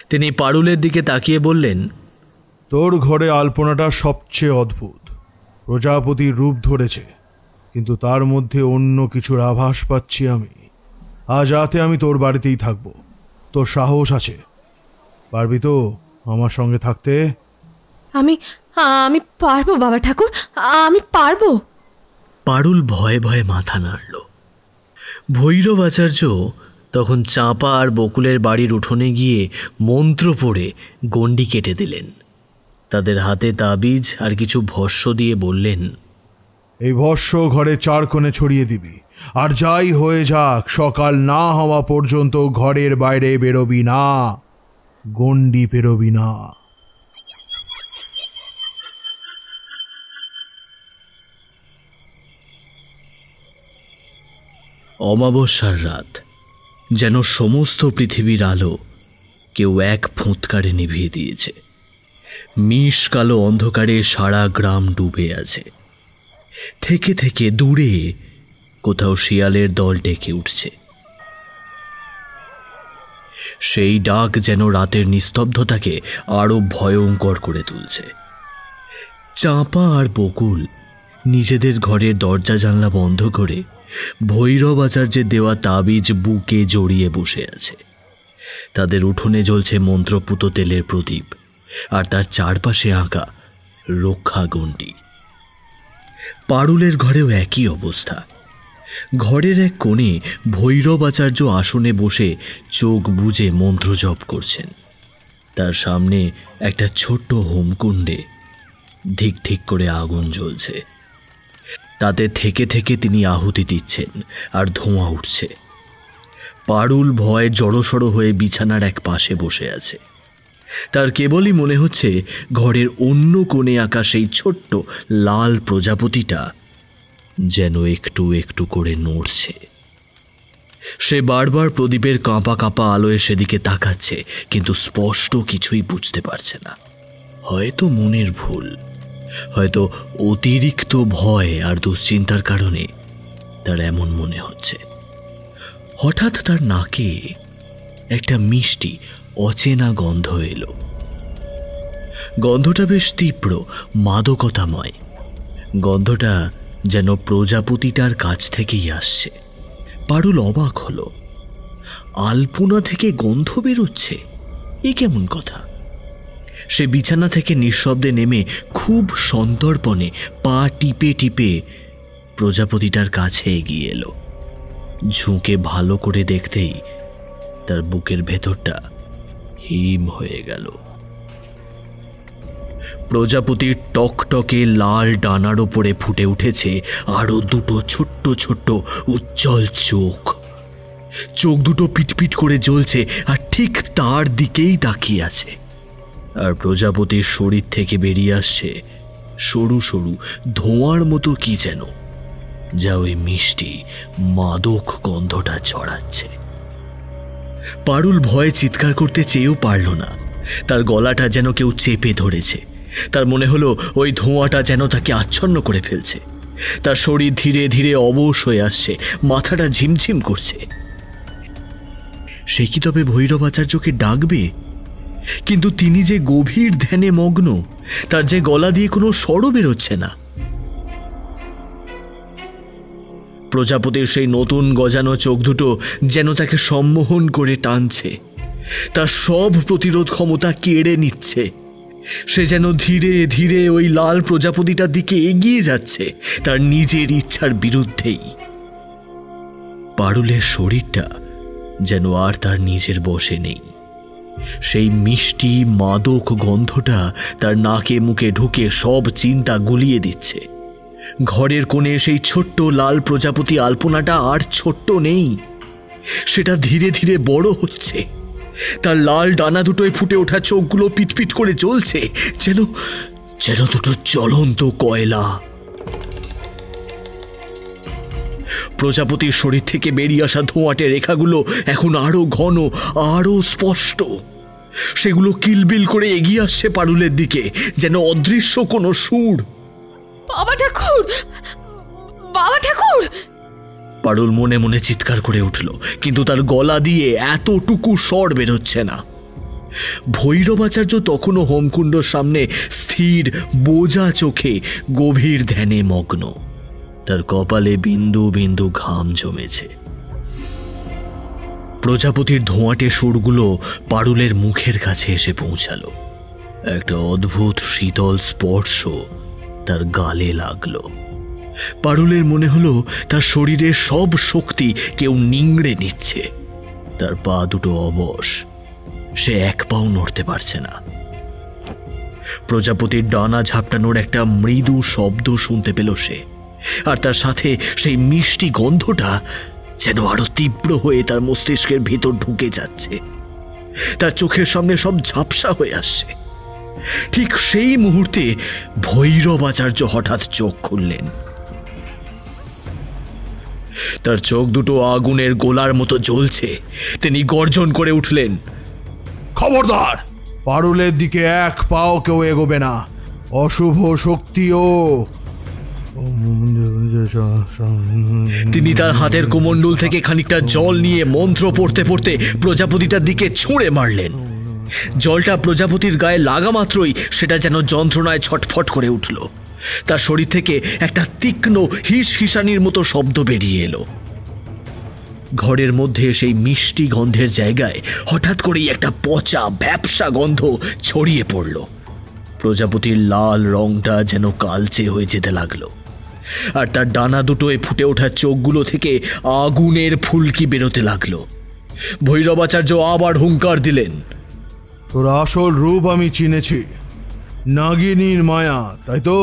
তিনি পারুলের দিকে তাকিয়ে বললেন, তোর ঘরে আলপনাটা সবচেয়ে অদ্ভুত। প্রজাপতির রূপ ধরেছে, কিন্তু তার মধ্যে অন্য কিছুর আভাস পাচ্ছি আমি। আজ রাতে আমি তোর বাড়িতেই থাকব। তোর সাহস আছে? পারবি তো আমার সঙ্গে থাকতে? আমি আমি পারবো বাবা ঠাকুর, আমি পারবো। পারুল ভয়ে ভয়ে মাথা নাড়ল। ভৈরব আচার্য তখন চাঁপা আর বকুলের বাড়ির উঠোনে গিয়ে মন্ত্র পড়ে গণ্ডি কেটে দিলেন। তাদের হাতে তাবিজ আর কিছু ভস্য দিয়ে বললেন, এই ভস্য ঘরে চার কোণে ছড়িয়ে দিবি, আর যাই হয়ে যাক সকাল না হওয়া পর্যন্ত ঘরের বাইরে বেরোবি না, গণ্ডি পেরোবি না। অমাবস্যার রাত, যেন সমস্ত পৃথিবীর আলো কেউ এক ফুৎকারে নিভিয়ে দিয়েছে। মিশ কালো অন্ধকারে সারা গ্রাম ডুবে আছে। থেকে থেকে দূরে কোথাও শিয়ালের দল ডেকে উঠছে। সেই ডাক যেন রাতের নিস্তব্ধতাকে আরো ভয়ঙ্কর করে তুলছে। চাঁপা আর বকুল নিজেদের ঘরের দরজা জানলা বন্ধ করে ভৈরব আচার্যের দেওয়া তাবিজ বুকে জড়িয়ে বসে আছে। তাদের উঠোনে জ্বলছে মন্ত্রপুত তেলের প্রদীপ, আর তার চারপাশে আঁকা রক্ষা গণ্ডি। পারুলের ঘরেও একই অবস্থা। ঘরের এক কোণে ভৈরব আচার্য আসনে বসে চোখ বুজে মন্ত্র জপ করছেন। তার সামনে একটা ছোট্ট হোমকুণ্ডে ধিক ধিক করে আগুন জ্বলছে। তাতে থেকে থেকে তিনি আহুতি দিচ্ছেন আর ধোঁয়া উঠছে। পারুল ভয়ে জড়সড় হয়ে বিছানার এক পাশে বসে আছে। তার কেবলই মনে হচ্ছে ঘরের অন্য কোণে আঁকা সেই ছোট্ট লাল প্রজাপতিটা যেন একটু একটু করে নড়ছে। সে বারবার প্রদীপের কাঁপা কাঁপা আলোয় সেদিকে তাকাচ্ছে, কিন্তু স্পষ্ট কিছুই বুঝতে পারছে না। হয়তো মনের ভুল, হয়তো অতিরিক্ত ভয় আর দুশ্চিন্তার কারণে তার এমন মনে হচ্ছে। হঠাৎ তার নাকে একটা মিষ্টি অচেনা গন্ধ এলো। গন্ধটা বেশ তীব্র, মাদকতাময়। গন্ধটা যেন প্রজাপতিটার কাছ থেকেই আসছে। পারুল অবাক হলো। আলপনা থেকে গন্ধ বেরোচ্ছে, এ কেমন কথা? সে বিছানা থেকে নিঃশব্দে নেমে খুব সন্তর্পণে পা টিপে টিপে প্রজাপতিটার কাছে এগিয়ে এলো। ঝুঁকে ভালো করে দেখতেই তার বুকের ভেতরটা হিম হয়ে গেল। প্রজাপতির টকটকে লাল ডানার ওপরে ফুটে উঠেছে আরো দুটো ছোট্ট ছোট্ট উজ্জ্বল চোখ। চোখ দুটো পিটপিট করে জ্বলছে আর ঠিক তার দিকেই তাকিয়ে আছে। আর প্রজাপতির শরীর থেকে বেরিয়ে আসছে সরু সরু ধোঁয়ার মতো কি যেন, যা ওই মিষ্টি মাদক গন্ধটা ছড়াচ্ছে। পারুল ভয়ে চিৎকার করতে চেয়েও পারল না। তার গলাটা যেন কেউ চেপে ধরেছে। তার মনে হলো ওই ধোঁয়াটা যেন তাকে আচ্ছন্ন করে ফেলছে। তার শরীর ধীরে ধীরে অবশ হয়ে আসছে, মাথাটা ঝিমঝিম করছে। সে কি তবে ভৈরবাচার্যকে ডাকবে? কিন্তু তিনি যে গভীর ধ্যানে মগ্ন, তার যে গলা দিয়ে কোনো স্বরও বেরোচ্ছে না। প্রজাপতির সেই নতুন গজানো চোখ দুটো যেন তাকে সম্মোহন করে টানছে, তার সব প্রতিরোধ ক্ষমতা কেড়ে নিচ্ছে। সে যেন ধীরে ধীরে ওই লাল প্রজাপতিটার দিকে এগিয়ে যাচ্ছে, তার নিজের ইচ্ছার বিরুদ্ধেই। পারুলের শরীরটা যেন আর তার নিজের বশে নেই। সেই মিষ্টি মাদক গন্ধটা তার নাকে মুখে ঢুকে সব চিন্তা গুলিয়ে দিচ্ছে। ঘরের কোণে সেই ছোট্ট লাল প্রজাপতি আলপনাটা আর ছোট্ট নেই, সেটা ধীরে ধীরে বড় হচ্ছে। তার লাল ডানা দুটোয় ফুটে ওঠা চোখগুলো পিটপিট করে জ্বলছে, যেন যেন দুটো জ্বলন্ত কয়লা। প্রজাপতির শরীর থেকে বেরিয়ে আসা ধোঁয়াটে রেখাগুলো এখন আরো ঘন, আরো স্পষ্ট। সেগুলো কিলবিল করে এগিয়ে আসছে পারুলের দিকে, যেন অদৃশ্য কোনো সুর। বাবা ঠাকুর, বাবা ঠাকুর! পারুল মনে মনে চিৎকার করে উঠল, কিন্তু তার গলা দিয়ে এতটুকু স্বর বেরোচ্ছে না। ভৈরবাচার্য তখনও হোমকুণ্ডর সামনে স্থির বোঝা চোখে গভীর ধ্যানে মগ্ন। তার কপালে বিন্দু বিন্দু ঘাম জমেছে। প্রজাপতির ধোঁয়াটে সুরগুলো পারুলের মুখের কাছে এসে পৌঁছালো। একটা অদ্ভুত শীতল স্পর্শ তার গালে লাগলো। পারুলের মনে হলো তার শরীরের সব শক্তি কেউ নিংড়ে নিচ্ছে। তার পা দুটো অবশ, সে এক পাও নড়তে পারছে না। প্রজাপতির ডানা ঝাপটানোর একটা মৃদু শব্দ শুনতে পেল সে, আর তার সাথে সেই মিষ্টি গন্ধটা যেন আরো তীব্র হয়ে তার মস্তিষ্কের ভিতর ঢুকে যাচ্ছে। তার চোখের সামনে সব ঝাপসা হয়ে আসছে। ঠিক সেই মুহূর্তে ভৈরবাচার্য হঠাৎ চোখ খুললেন। তার চোখ দুটো আগুনের গোলার মতো জ্বলছে। তিনি গর্জন করে উঠলেন, খবরদার! পারুলের দিকে এক পাও কেউ এগোবে না। অশুভ শক্তিও। তিনি তার হাতের কোমণ্ডল থেকে খানিকটা জল নিয়ে মন্ত্র পড়তে পড়তে প্রজাপতিটার দিকে ছুঁড়ে মারলেন। জলটা প্রজাপতির গায়ে লাগা মাত্রই সেটা যেন যন্ত্রণায় ছটফট করে উঠল। তার শরীর থেকে একটা তীক্ষ্ণ হিস হিসানির মতো শব্দ বেরিয়ে এলো। ঘরের মধ্যে সেই মিষ্টি গন্ধের জায়গায় হঠাৎ করেই একটা পচা ভ্যাপসা গন্ধ ছড়িয়ে পড়ল। প্রজাপতির লাল রংটা যেন কালচে হয়ে যেতে লাগলো, আর তার ডানা দুটোয় ফুটে ওঠা চোখগুলো থেকে আগুনের ফুলকি বেরোতে লাগলো। ভৈরবাচার্য আবার হুঙ্কার দিলেন, তোর আসল রূপ আমি চিনেছি, নাগিনীর মায়া, তাই তো?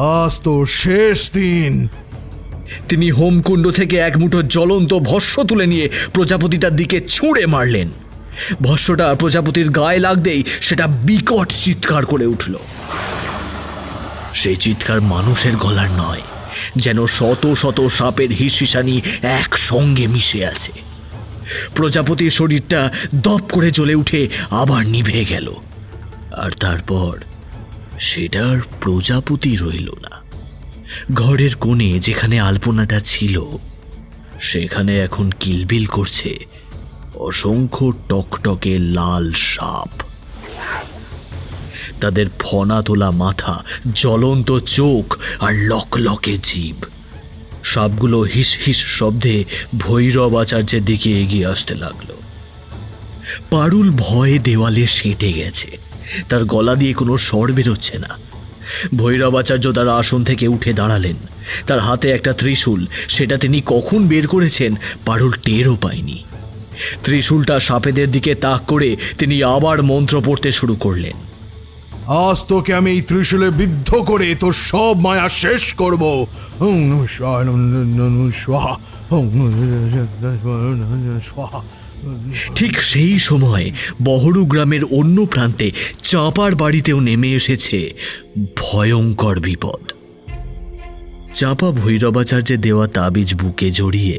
আজ তো শেষ দিন। তিনি হোমকুণ্ড থেকে এক মুঠো জ্বলন্ত ভস্য তুলে নিয়ে প্রজাপতিটার দিকে ছুঁড়ে মারলেন। ভস্যটা প্রজাপতির গায়ে লাগতেই সেটা বিকট চিৎকার করে উঠল। সেই চিৎকার মানুষের গলার নয়, যেন শত শত সাপের হিসহিসানি একসঙ্গে মিশে আছে। প্রজাপতির শরীরটা দপ করে জ্বলে উঠে আবার নিভে গেল, আর তারপর সেটার প্রজাপতি রইল না। ঘরের কোণে যেখানে আলপনাটা ছিল সেখানে এখন কিলবিল করছে অসংখ্য টকটকে লাল সাপ। তাদের ফনা তোলা মাথা, জ্বলন্ত চোখ আর লকলকে জিভ। সাপগুলো হিস হিস শব্দে ভৈরব আচার্যের দিকে এগিয়ে আসতে লাগলো। পারুল ভয়ে দেওয়ালে সেঁটে গেছে, তার গলা দিয়ে কোনো স্বর বেরোচ্ছে না। ভৈরব আচার্য তার আসন থেকে উঠে দাঁড়ালেন। তার হাতে একটা ত্রিশূল, সেটা তিনি কখন বের করেছেন পারুল টেরও পায়নি। ত্রিশূলটা সাপেদের দিকে তাক করে তিনি আবার মন্ত্র পড়তে শুরু করলেন। আজ তোকে আমি এই ত্রিশূলে বিদ্ধ করে তোর সব মায়া শেষ করব। ঠিক সেই সময় বহরু গ্রামের অন্য প্রান্তে চাঁপার বাড়িতেও নেমে এসেছে ভয়ঙ্কর বিপদ। চাঁপা ভৈরবাচার্যের দেওয়া তাবিজ বুকে জড়িয়ে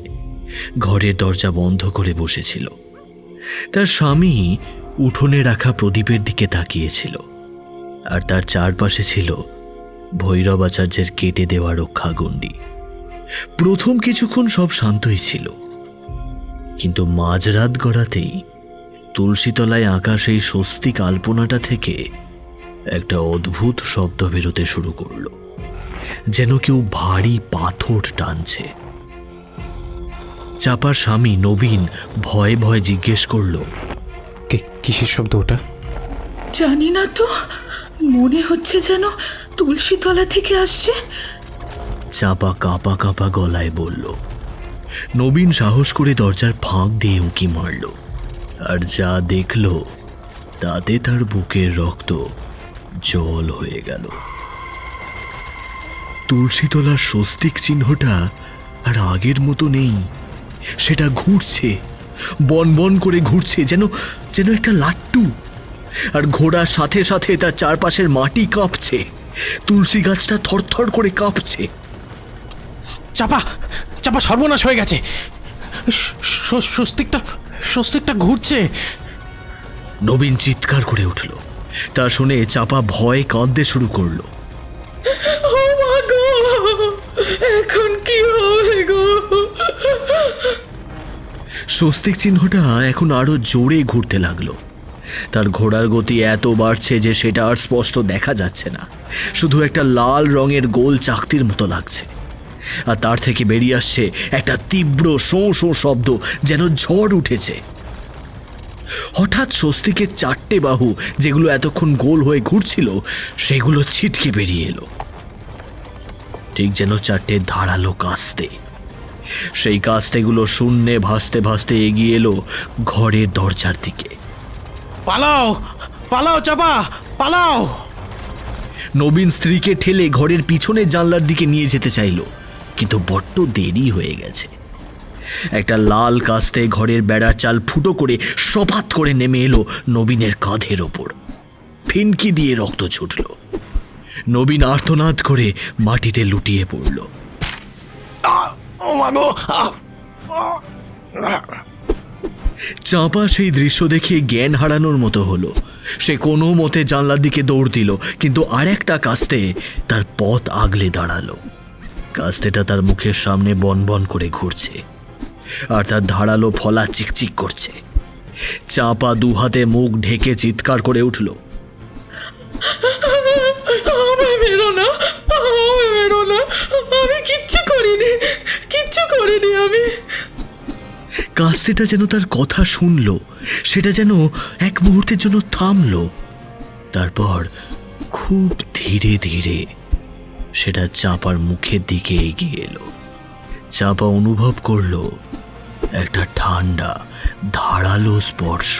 ঘরের দরজা বন্ধ করে বসেছিল। তার স্বামী উঠোনে রাখা প্রদীপের দিকে তাকিয়েছিল, আর তার চারপাশে ছিল ভৈরবাচার্যের কেটে দেওয়া রক্ষাগণ্ডি। প্রথম কিছুক্ষণ সব শান্তই ছিল, কিন্তু মাঝরাত গড়াতেই তুলসীতলায় আঁকা সেই স্বস্তিক আলপনাটা থেকে একটা অদ্ভুত শব্দ বেরোতে শুরু করল, যেন কেউ ভারী পাথর টানছে। চাপার স্বামী নবীন ভয়ে ভয়ে জিজ্ঞেস করল, কিসের শব্দ ওটা? জানি না তো, মনে হচ্ছে যেন তুলসীতলা থেকে আসছে। চাপা কাঁপা কাঁপা গলায় বলল। নবীন সাহস করে দরজার ফাঁক দিয়ে উঁকি মারল, আর যা দেখল তাতে তার বুকের রক্ত জল হয়ে গেল। তুলসীতলার স্বস্তিক চিহ্নটা আর আগের মতো নেই। সেটা ঘুরছে, বন বন করে ঘুরছে, যেন যেন একটা লাট্টু। আর ঘোড়ার সাথে সাথে তার চারপাশের মাটি কাঁপছে, তুলসী গাছটা থরথর করে কাঁপছে। চাপা চাপা, সর্বনাশ হয়ে গেছে। স্বস্তিকটা ঘুরছে। নবীন চিৎকার করে উঠল। তা শুনে চাপা ভয়ে কাঁদতে শুরু করলো। এখন কি হবে গো? স্বস্তিক চিহ্নটা এখন আরো জোরে ঘুরতে লাগলো। তার ঘোড়ার গতি এত বাড়ছে যে সেটা আর স্পষ্ট দেখা যাচ্ছে না, শুধু একটা লাল রঙের গোল চাকতির মতো লাগছে। আর তার থেকে বেরিয়ে আসছে একটা তীব্র শোঁ শোঁ শব্দ, যেন ঝড় উঠেছে। হঠাৎ স্বস্তিকের চারটে বাহু, যেগুলো এতক্ষণ গোল হয়ে ঘুরছিল, সেগুলো ছিটকে বেরিয়ে এলো, ঠিক যেন চারটে ধারালো কাস্তে। সেই কাস্তেগুলো শূন্যে ভাসতে ভাসতে এগিয়ে এলো ঘরের দরজার দিকে। পালাও পালাও চাপা, পালাও! নবীন স্ত্রীকে ঠেলে ঘরের পিছনের জানলার দিকে নিয়ে যেতে চাইল, কিন্তু বড্ড দেরি হয়ে গেছে। একটা লাল কাস্তে ঘরের বেড়ার চাল ফুটো করে সপাত করে নেমে এলো নবীনের কাঁধের ওপর। ফিনকি দিয়ে রক্ত ছুটল। নবীন আর্তনাদ করে মাটিতে লুটিয়ে পড়ল। চাঁপা সেই দৃশ্য দেখে জ্ঞান হারানোর মতো হলো। সে কোনো মতে জানলার দিকে দৌড় দিল, কিন্তু আর একটা কাস্তে তার পথ আগলে দাঁড়ালো। কাস্তেটা তার মুখের সামনে বন বন করে ঘুরছে, আর তার ধারালো ফলা চিকচিক করছে। চাঁপা দুহাতে মুখ ঢেকে চিৎকার করে উঠল, আমি কিচ্ছু করিনি আমি। কাস্তেটা যেন তার কথা শুনল, সেটা যেন এক মুহূর্তের জন্য থামল। তারপর খুব ধীরে ধীরে সেটা চাঁপার মুখের দিকে এগিয়ে এলো। চাঁপা অনুভব করল একটা ঠান্ডা ধারালো স্পর্শ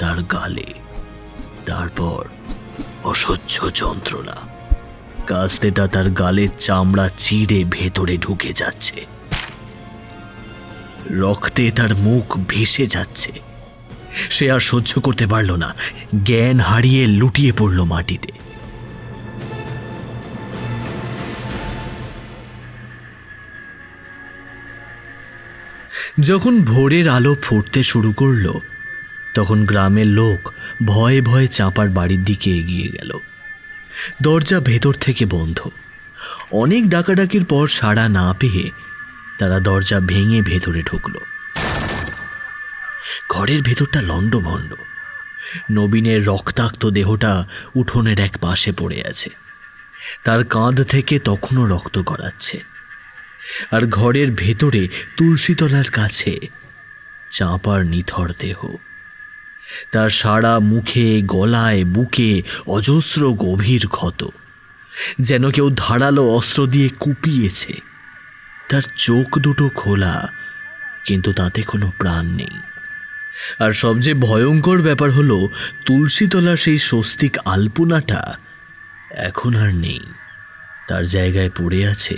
তার গালে, তারপর অসহ্য যন্ত্রণা। কাস্তেটা তার গালের চামড়া চিড়ে ভেতরে ঢুকে যাচ্ছে। রক্তে তার মুখ ভেসে যাচ্ছে। সে আর সহ্য করতে পারল না, জ্ঞান হারিয়ে লুটিয়ে পড়ল মাটিতে। যখন ভোরের আলো ফুটতে শুরু করল, তখন গ্রামের লোক ভয়ে ভয়ে চাঁপার বাড়ির দিকে এগিয়ে গেল। দরজা ভেতর থেকে বন্ধ। অনেক ডাকাডাকির পর সাড়া না পেয়ে তারা দরজা ভেঙে ভেতরে ঢুকল। ঘরের ভেতরটা লণ্ডভণ্ড। নবীনের রক্তাক্ত দেহটা উঠোনের এক পাশে পড়ে আছে। তার কাঁধ থেকে তখনও রক্ত গড়াচ্ছে। আর ঘরের ভেতরে তুলসীতলার কাছে চাঁপার নিথর দেহ। তার সারা মুখে, গলায়, বুকে অজস্র গভীর ক্ষত, যেন কেউ ধারালো অস্ত্র দিয়ে কুপিয়েছে। তার চোখ দুটো খোলা, কিন্তু তাতে কোনো প্রাণ নেই। আর সবচেয়ে ভয়ঙ্কর ব্যাপার হলো, তুলসীতলার সেই স্বস্তিক আলপনাটা এখন আর নেই। তার জায়গায় পড়ে আছে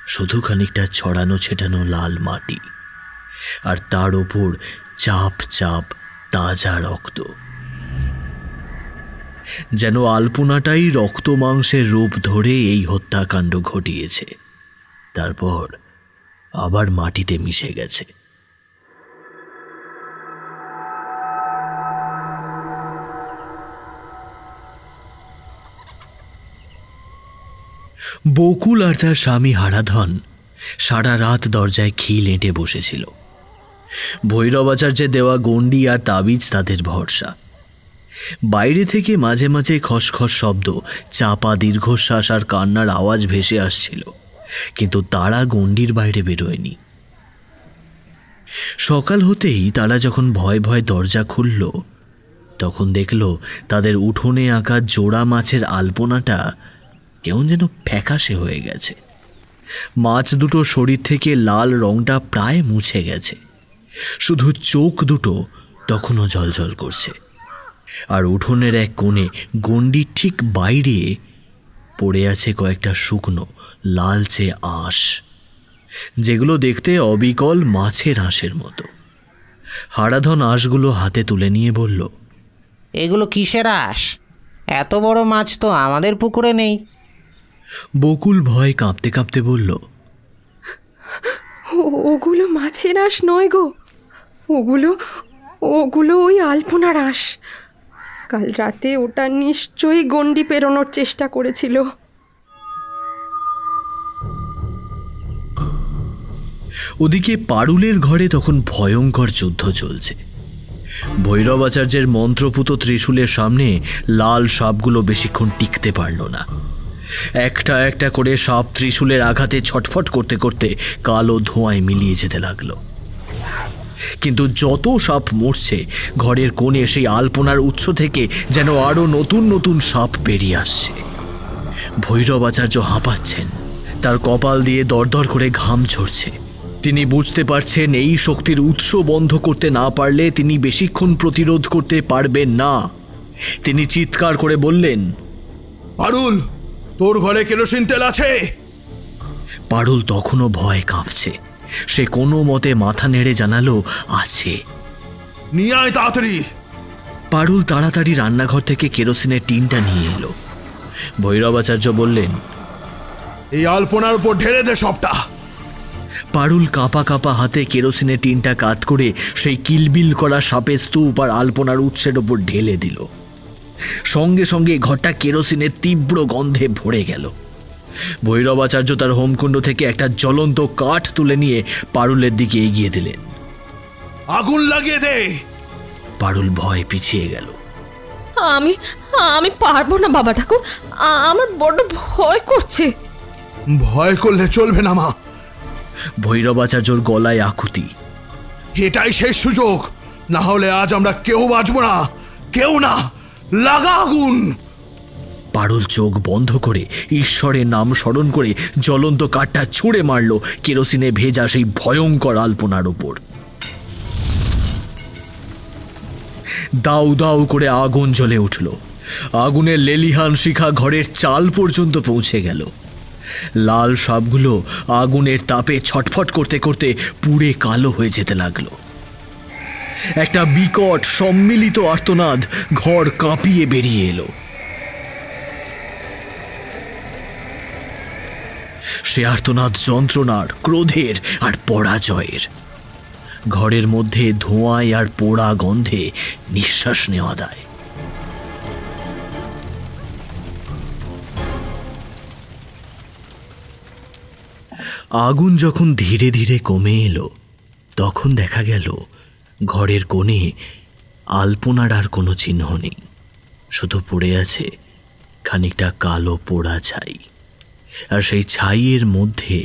শুধু খানিকটা ছড়ানো ছেটানো লাল মাটি, আর তার ওপর চাপ চাপ তাজা রক্ত। যেন আলপনাটাই রক্ত মাংসের রূপ ধরে এই হত্যাকাণ্ড ঘটিয়েছে, তারপর আবার মাটিতে মিশে গেছে। বকুল আর তার স্বামী হারাধন সারা রাত দরজায় খিল এঁটে বসেছিল। ভৈরবাচার্যের দেওয়া গণ্ডি আর তাবিজ তাদের ভরসা। বাইরে থেকে মাঝে মাঝে খসখস শব্দ, চাপা দীর্ঘশ্বাস আর কান্নার আওয়াজ ভেসে আসছিল, কিন্তু তারা গণ্ডির বাইরে বেরোয়নি। সকাল হতেই তারা যখন ভয় ভয় দরজা খুলল, তখন দেখল তাদের উঠোনে আঁকা জোড়া মাছের আলপনাটা কেমন যেন ফ্যাকাশে হয়ে গেছে। মাছ দুটো শরীর থেকে লাল রংটা প্রায় মুছে গেছে, শুধু চোখ দুটো তখনও ঝলঝল করছে। আর উঠোনের এক কোণে গণ্ডির ঠিক বাইরে পড়ে আছে কয়েকটা শুকনো লালচে আঁশ, যেগুলো দেখতে অবিকল মাছের আঁশের মতো। হারাধন আঁশগুলো হাতে তুলে নিয়ে বলল, এগুলো কিসের আঁশ? এত বড় মাছ তো আমাদের পুকুরে নেই। বকুল ভয় কাঁপতে কাঁপতে বলল, ওগুলো মাছের আঁশ নয় গো, ওগুলো ওই আলপনার আঁশ। কাল রাতে ওটা নিশ্চয়ই গণ্ডি পেরোনোর চেষ্টা করেছিল। ওদিকে পারুলের ঘরে তখন ভয়ঙ্কর যুদ্ধ চলছে। ভৈরবাচার্যের মন্ত্রপুত ত্রিশূলের সামনে লাল সাপগুলো বেশিক্ষণ টিকতে পারল না। একটা একটা করে সাপ ত্রিশূলের আঘাতে ছটফট করতে করতে কালো ধোঁয়ায় মিলিয়ে যেতে লাগলো। কিন্তু যত সাপ মরছে, ঘরের কোণে সেই আলপনার উৎস থেকে যেন আরো নতুন নতুন সাপ বেরিয়ে আসছে। ভৈরবাচার্য হাঁপাচ্ছেন, তার কপাল দিয়ে দরদর করে ঘাম ঝরছে। তিনি বুঝতে পারছেন এই শক্তির উৎস বন্ধ করতে না পারলে তিনি বেশিক্ষণ প্রতিরোধ করতে পারবেন না। তিনি চিৎকার করে বললেন, পারুল, তোর ঘরে কেরোসিন তেল আছে? পারুল তখনও ভয়ে কাঁপছে। সে কোনো মতে মাথা নেড়ে জানালো, আছে। নিয়ে আয় তাড়াতাড়ি। পারুল তাড়াতাড়ি রান্নাঘর থেকে কেরোসিনের টিনটা নিয়ে এলো। ভৈরবাচার্য বললেন, এই আলপনার উপর ঢেলে দে সবটা। পারুল কাঁপা কাঁপা হাতে কেরোসিনের টিনটা কাট করে সেই কিলবিল করা সাপের স্তূপ আর আলপনার উৎসের ওপর ঢেলে দিল। সঙ্গে সঙ্গে ঘরটা কেরোসিনের তীব্র গন্ধে ভরে গেল। ভৈরবাচার্য তার হোমকুণ্ড থেকে একটা জ্বলন্ত কাঠ তুলে নিয়ে পারুলের দিকে এগিয়ে দিলেন। আগুন লাগিয়ে দে। পারুল ভয় পিছিয়ে গেল। আমি পারবো না বাবা ঠাকুর, আমার বড্ড ভয় করছে। ভয় করলে চলবে না মা। ভৈরবাচার্যর গলায় আকুতি। এটাই শেষ সুযোগ, না হলে আজ আমরা কেউ বাঁচবো না, কেউ না। লাগা আগুন। পারুল চোখ বন্ধ করে ঈশ্বরের নাম স্মরণ করে জ্বলন্ত কাঠটা ছুঁড়ে মারল কেরোসিনে ভেজা সেই ভয়ঙ্কর আলপনার উপর। দাউ দাউ করে আগুন জ্বলে উঠল। আগুনের লেলিহান শিখা ঘরের চাল পর্যন্ত পৌঁছে গেল। লাল সাপগুলো আগুনের তাপে ছটফট করতে করতে পুড়ে কালো হয়ে যেতে লাগলো। একটা বিকট সম্মিলিত আর্তনাদ ঘর কাঁপিয়ে বেরিয়ে এলো। সে আর্তনাদ যন্ত্রণার, ক্রোধের আর পরাজয়ের। ঘরের মধ্যে ধোঁয়ায় আর পোড়া গন্ধে নিঃশ্বাস নেওয়া দেয়। আগুন যখন ধীরে ধীরে কমে এলো তখন দেখা গেল ঘরের কোণে আলপনার আর কোনো চিহ্ন নেই, শুধু পড়ে আছে খানিকটা কালো পোড়া ছাই। আর সেই ছাইয়ের মধ্যে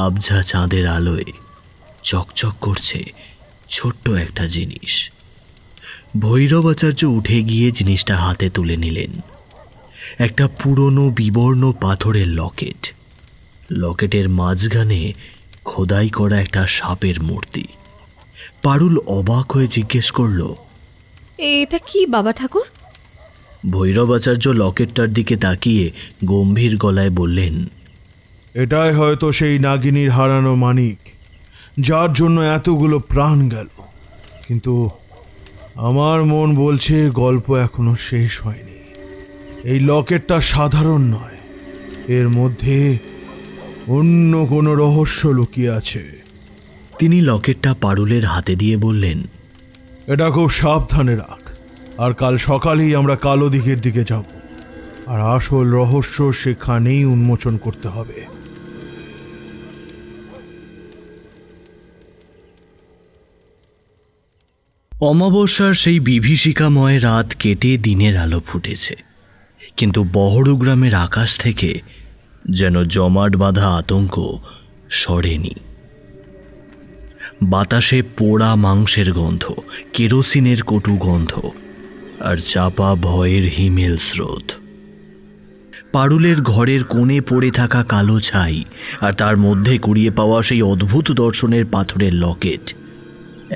আবঝা চাঁদের আলোয় চকচক করছে ছোট্ট একটা জিনিস। ভৈরবাচার্য উঠে গিয়ে জিনিসটা হাতে তুলে নিলেন। একটা পুরনো বিবর্ণ পাথরের লকেট। লকেটের মাঝখানে খোদাই করা একটা সাপের মূর্তি। পারুল অবাক হয়ে জিজ্ঞেস করল, এটা কি বাবা ঠাকুর? ভৈরবাচার্য লকেটটার দিকে তাকিয়ে গম্ভীর গলায় বললেন, এটাই হয়তো সেই নাগিনীর হারানো মানিক, যার জন্য এতগুলো প্রাণ গেল। কিন্তু আমার মন বলছে গল্প এখনো শেষ হয়নি। এই লকেটটা সাধারণ নয়, এর মধ্যে অন্য কোনো রহস্য লুকিয়ে আছে। তিনি লকেটটা পারুলের হাতে দিয়ে বললেন, এটা খুব সাবধানে রাখ, আর কাল সকালেই আমরা কালো দিঘির দিকে যাব, আর আসল রহস্য সেখানেই উন্মোচন করতে হবে। অমাবস্যার সেই বিভীষিকাময় রাত কেটে দিনের আলো ফুটেছে, কিন্তু বহরু গ্রামের আকাশ থেকে যেন জমাট বাঁধা আতঙ্ক সরেনি। বাতাসে পোড়া মাংসের গন্ধ, কেরোসিনের কটু গন্ধ আর চাপা ভয়ের হিমেল স্রোত। পারুলের ঘরের কোণে পড়ে থাকা কালো ছাই আর তার মধ্যে কুড়িয়ে পাওয়া সেই অদ্ভুত দর্শনের পাথরের লকেট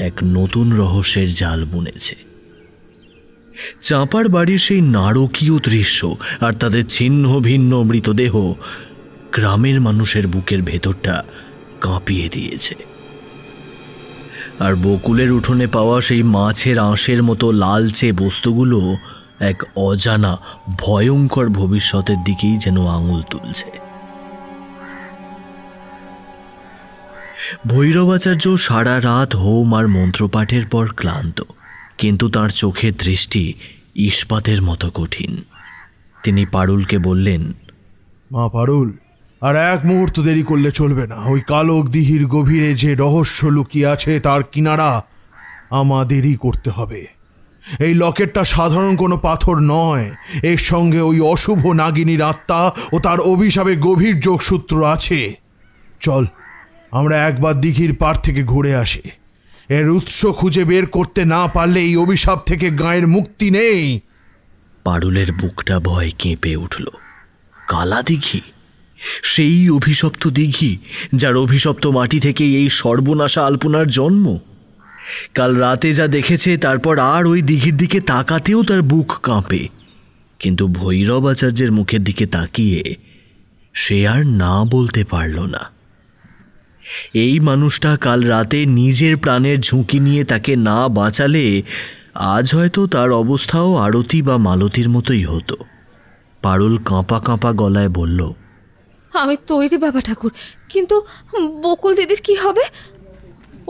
এক নতুন রহস্যের জাল বুনেছে। চাঁপার বাড়ির সেই নারকীয় দৃশ্য আর তাদের ছিন্ন ভিন্ন মৃতদেহ গ্রামের মানুষের বুকের ভেতরটা কাঁপিয়ে দিয়েছে। আর বকুলের উঠোনে পাওয়া সেই মাছের আঁশের মতো লালচে বস্তুগুলো এক অজানা ভয়ঙ্কর ভবিষ্যতের দিকেই যেন আঙুল তুলছে। ভৈরবাচার্য সারা রাত হোম আর মন্ত্রপাঠের পর ক্লান্ত, কিন্তু তার চোখের দৃষ্টি ইস্পাতের মতো কঠিন। তিনি পারুলকে বললেন, মা পারুল, আর এক মুহূর্ত দেরি করলে চলবে না। ওই কালো দিঘির গভীরে যে রহস্য লুকিয়ে আছে তার কিনারা আমাদেরই করতে হবে। এই লকেটটা সাধারণ কোনো পাথর নয়, এর সঙ্গে ওই অশুভ নাগিনীর আত্মা ও তার অভিশাপে গভীর যোগসূত্র আছে। চল, আমরা একবার দিঘির পাড় থেকে ঘুরে আসি। এর উৎস খুঁজে বের করতে না পারলে এই অভিশাপ থেকে গায়ের মুক্তি নেই। পারুলের বুকটা ভয় কেঁপে উঠল। কালা দিঘি, সেই অভিশপ্ত দিঘি যার অভিশপ্ত মাটি থেকে এই সর্বনাশা আলপনার জন্ম। কাল রাতে যা দেখেছে তারপর আর ওই দিঘির দিকে তাকাতেও তার বুক কাঁপে। কিন্তু ভৈরব আচার্যের মুখের দিকে তাকিয়ে সে আর না বলতে পারল না। এই মানুষটা কাল রাতে নিজের প্রাণের ঝুঁকি নিয়ে তাকে না বাঁচালে আজ হয়তো তার অবস্থাও আরতি বা মালতীর মতোই হতো। পারুল কাঁপা কাঁপা গলায় বলল, আমি তৈরি বাবা ঠাকুর, কিন্তু বকুল দিদির কি হবে?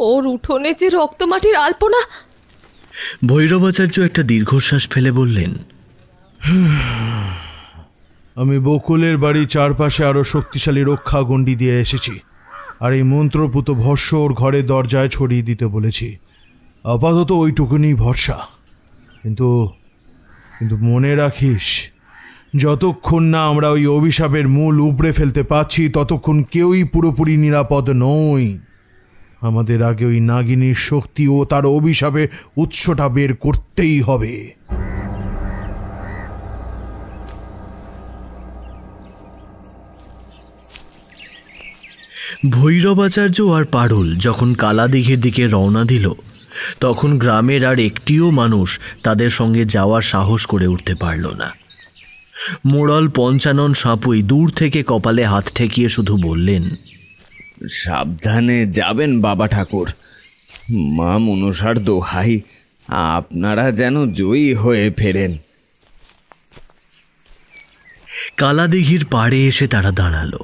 ওর উঠোনে যে রক্তমাটির আলপনা। ভৈরবাচার্য একটা দীর্ঘশ্বাস ফেলে বললেন, আমি বকুলের বাড়ি চারপাশে আরো শক্তিশালী রক্ষা গণ্ডি দিয়ে এসেছি, আর এই মন্ত্রপুত ভস্য ওর ঘরের দরজায় ছড়িয়ে দিতে বলেছি। আপাতত ওইটুকুনি ভরসা। কিন্তু মনে রাখিস, যতক্ষণ না আমরা ওই অভিশাপের মূল উপড়ে ফেলতে পারছি ততক্ষণ কেউই পুরোপুরি নিরাপদ নই। আমাদের আগে ওই নাগিনীর শক্তি ও তার অভিশাপের উৎসটা বের করতেই হবে। ভৈরবাচার্য আর পারুল যখন কালাদিঘির দিকে রওনা দিল তখন গ্রামের আর একটিও মানুষ তাদের সঙ্গে যাওয়ার সাহস করে উঠতে পারল না। মোড়ল পঞ্চানন সাপুই দূর থেকে কপালে হাত ঠেকিয়ে শুধু বললেন, সাবধানে যাবেন বাবা ঠাকুর, মা মনসার দোহাই, আপনারা যেন জয়ী হয়ে ফেরেন। কালাদিঘির পাড়ে এসে তারা দাঁড়ালো।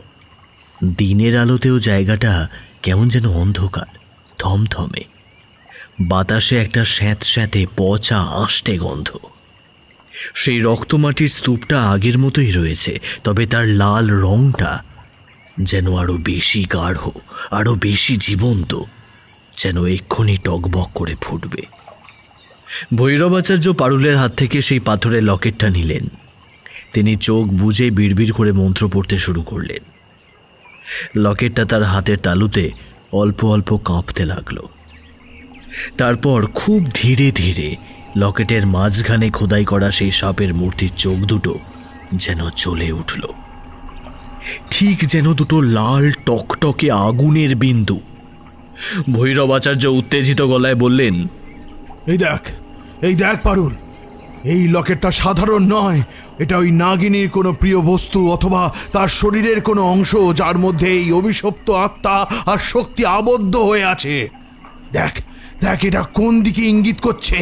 দিনের আলোতেও জায়গাটা কেমন যেন অন্ধকার, থমথমে। বাতাসে একটা স্যাঁতস্যাঁতে পচা আষ্টে গন্ধ। সেই রক্তমাটির স্তূপটা আগের মতোই রয়েছে, তবে তার লাল রংটা যেন আরো বেশি গাঢ়, আরো বেশি জীবন্ত, যেন এক্ষুনি টকবক করে ফুটবে। ভৈরবাচার্য পারুলের হাত থেকে সেই পাথরের লকেটটা নিলেন। তিনি চোখ বুজে বিড়বিড় করে মন্ত্র পড়তে শুরু করলেন। লকেটটা তার হাতের তালুতে অল্প অল্প কাঁপতে লাগলো। তারপর খুব ধীরে ধীরে লকেটের মাঝখানে খোদাই করা সেই সাপের মূর্তির চোখ দুটো যেন জ্বলে উঠল, ঠিক যেন দুটো লাল টকটকে আগুনের বিন্দু। ভৈরবাচার্য উত্তেজিত গলায় বললেন, এই দেখ পারুল, এই লকেটটা সাধারণ নয়। এটা ওই নাগিনীর কোনো প্রিয় বস্তু অথবা তার শরীরের কোনো অংশ, যার মধ্যে এই অভিশপ্ত আত্মা আর শক্তি আবদ্ধ হয়ে আছে। দেখ দেখ, এটা কোন দিকে ইঙ্গিত করছে।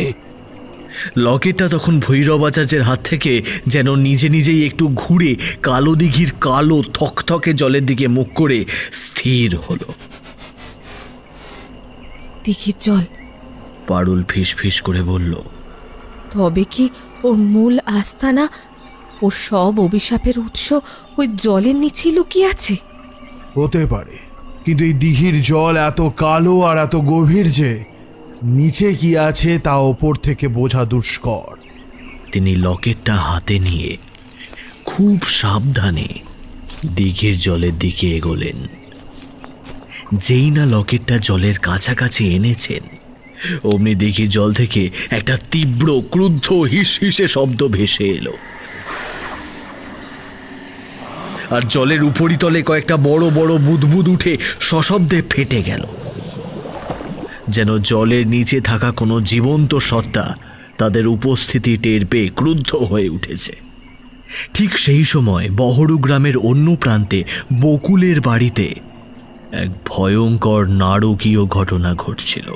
লকেটটা তখন ভৈরবাচার্যের হাত থেকে যেন নিজে নিজেই একটু ঘুরে কালো দিঘির কালো থকথকে জলের দিকে মুখ করে স্থির হলো। দিঘির জল, পারুল ফিস ফিস করে বলল, তবে কি ওর মূল আস্তানা, ওর সব অভিশাপের উৎস ওই জলের নিচে লুকিয়ে আছে? হতে পারে, কিন্তু এই দিঘির জল এত কালো আর এত গভীর যে নিচে কি আছে তা ওপর থেকে বোঝা দুষ্কর। তিনি লকেটটা হাতে নিয়ে খুব সাবধানে দিঘির জলের দিকে এগোলেন। যেই না লকেটটা জলের কাছাকাছি এনেছেন, অমনি দিঘির জল থেকে একটা তীব্র ক্রুদ্ধ হিস হিসে শব্দ ভেসে এলো, আর জলের উপরিতলে কয়েকটা বড় বড় বুদবুদ উঠে সশব্দে ফেটে গেল, যেন জলের নিচে থাকা কোনো জীবন্ত সত্তা তাদের উপস্থিতি টের পেয়ে ক্রুদ্ধ হয়ে উঠেছে। ঠিক সেই সময় বহরু গ্রামের অন্য প্রান্তে বকুলের বাড়িতে এক ভয়ঙ্কর নারকীয় ঘটনা ঘটছিল।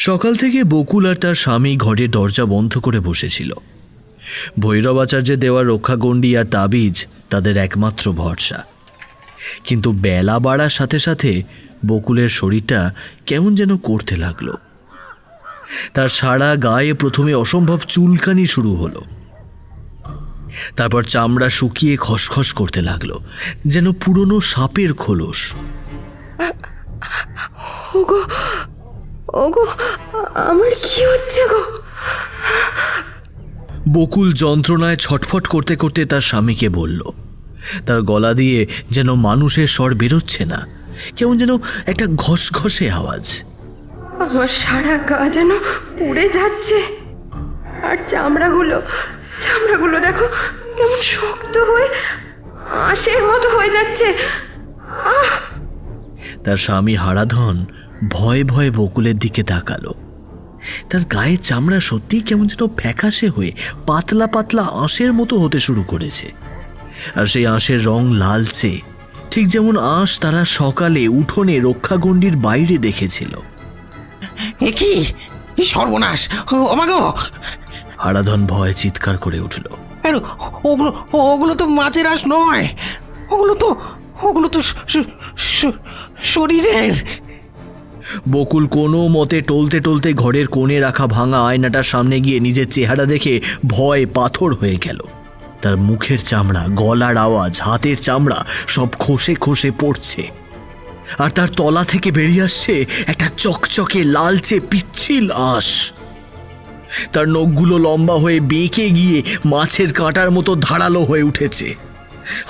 সকাল থেকে বকুল আর তার স্বামী ঘরের দরজা বন্ধ করে বসেছিল। ভৈরবাচার্যের দেওয়া রক্ষাগণ্ডি আর তাবিজ তাদের একমাত্র ভরসা। কিন্তু বেলা বাড়ার সাথে সাথে বকুলের শরীরটা কেমন যেন করতে লাগলো। তার সারা গায়ে প্রথমে অসম্ভব চুলকানি শুরু হলো, তারপর চামড়া শুকিয়ে খসখস করতে লাগলো, যেন পুরনো সাপের খোলস। ওগো ওগো, আমার কি হচ্ছে গো? বকুল যন্ত্রণায় ছটফট করতে করতে তার স্বামীকে বলল। তার গলা দিয়ে যেন মানুষের স্বর বেরোচ্ছে না, কেমন যেন একটা ঘষঘষে আওয়াজ। আমার সারা গা যেন পুড়ে যাচ্ছে, আর চামড়াগুলো দেখো কেমন শক্ত হয়ে আঁশের মতো হয়ে যাচ্ছে। তার স্বামী হারাধন ভয়ে ভয়ে বকুলের দিকে তাকালো। তার গায়ের চামড়া সত্যি কেমন যেন ফ্যাকাশে হয়ে পাতলা পাতলা আঁশের মতো হতে শুরু করেছে, আর সেই আঁশের রং লালচে, ঠিক যেমন আঁশ তারা সকালে উঠোনে রক্ষাগণ্ডির বাইরে দেখেছিল। কি সর্বনাশ! হারাধন ভয়ে চিৎকার করে উঠল। ওগুলো তো মাছের আঁশ নয়, ওগুলো তো শরীরের। বকুল কোনো মতে টলতে টলতে ঘরের কোণে রাখা ভাঙা আয়নাটার সামনে গিয়ে নিজের চেহারা দেখে ভয় পাথর হয়ে গেল। তার মুখের চামড়া, গলার আওয়াজ, হাতের চামড়া সব খসে খসে পড়ছে, আর তার তলা থেকে বেরিয়ে আসছে একটা চকচকে লালচে পিচ্ছিল আঁশ। তার নখগুলো লম্বা হয়ে বেঁকে গিয়ে মাছের কাঁটার মতো ধারালো হয়ে উঠেছে।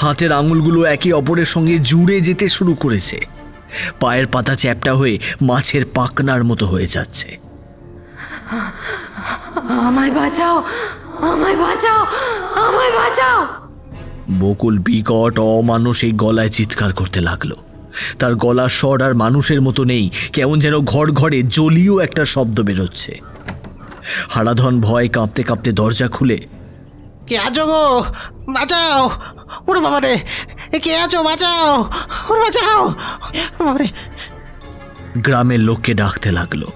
হাতের আঙুলগুলো একে অপরের সঙ্গে জুড়ে যেতে শুরু করেছে। পায়ের পাতা চ্যাপ্টা হয়ে মাছের পাকনার মতো হয়ে যাচ্ছে। আমায় বাঁচাও, আমায় বাঁচাও, আমায় বাঁচাও! বকুল বিকট অমানসিক গলায় চিৎকার করতে লাগলো। তার গলার স্বর আর মানুষের মতো নেই, কেমন যেন ঘর ঘরে জ্বলিও একটা শব্দ বেরোচ্ছে। হারাধন ভয় কাঁপতে কাঁপতে দরজা খুলে, কে আছো গো, বাঁচাও, ওরে বাবা রে, কে আছো, বাঁচাও, ওরে বাঁচাও, বাবারে। গ্রামের লোককে ডাকতে লাগলো,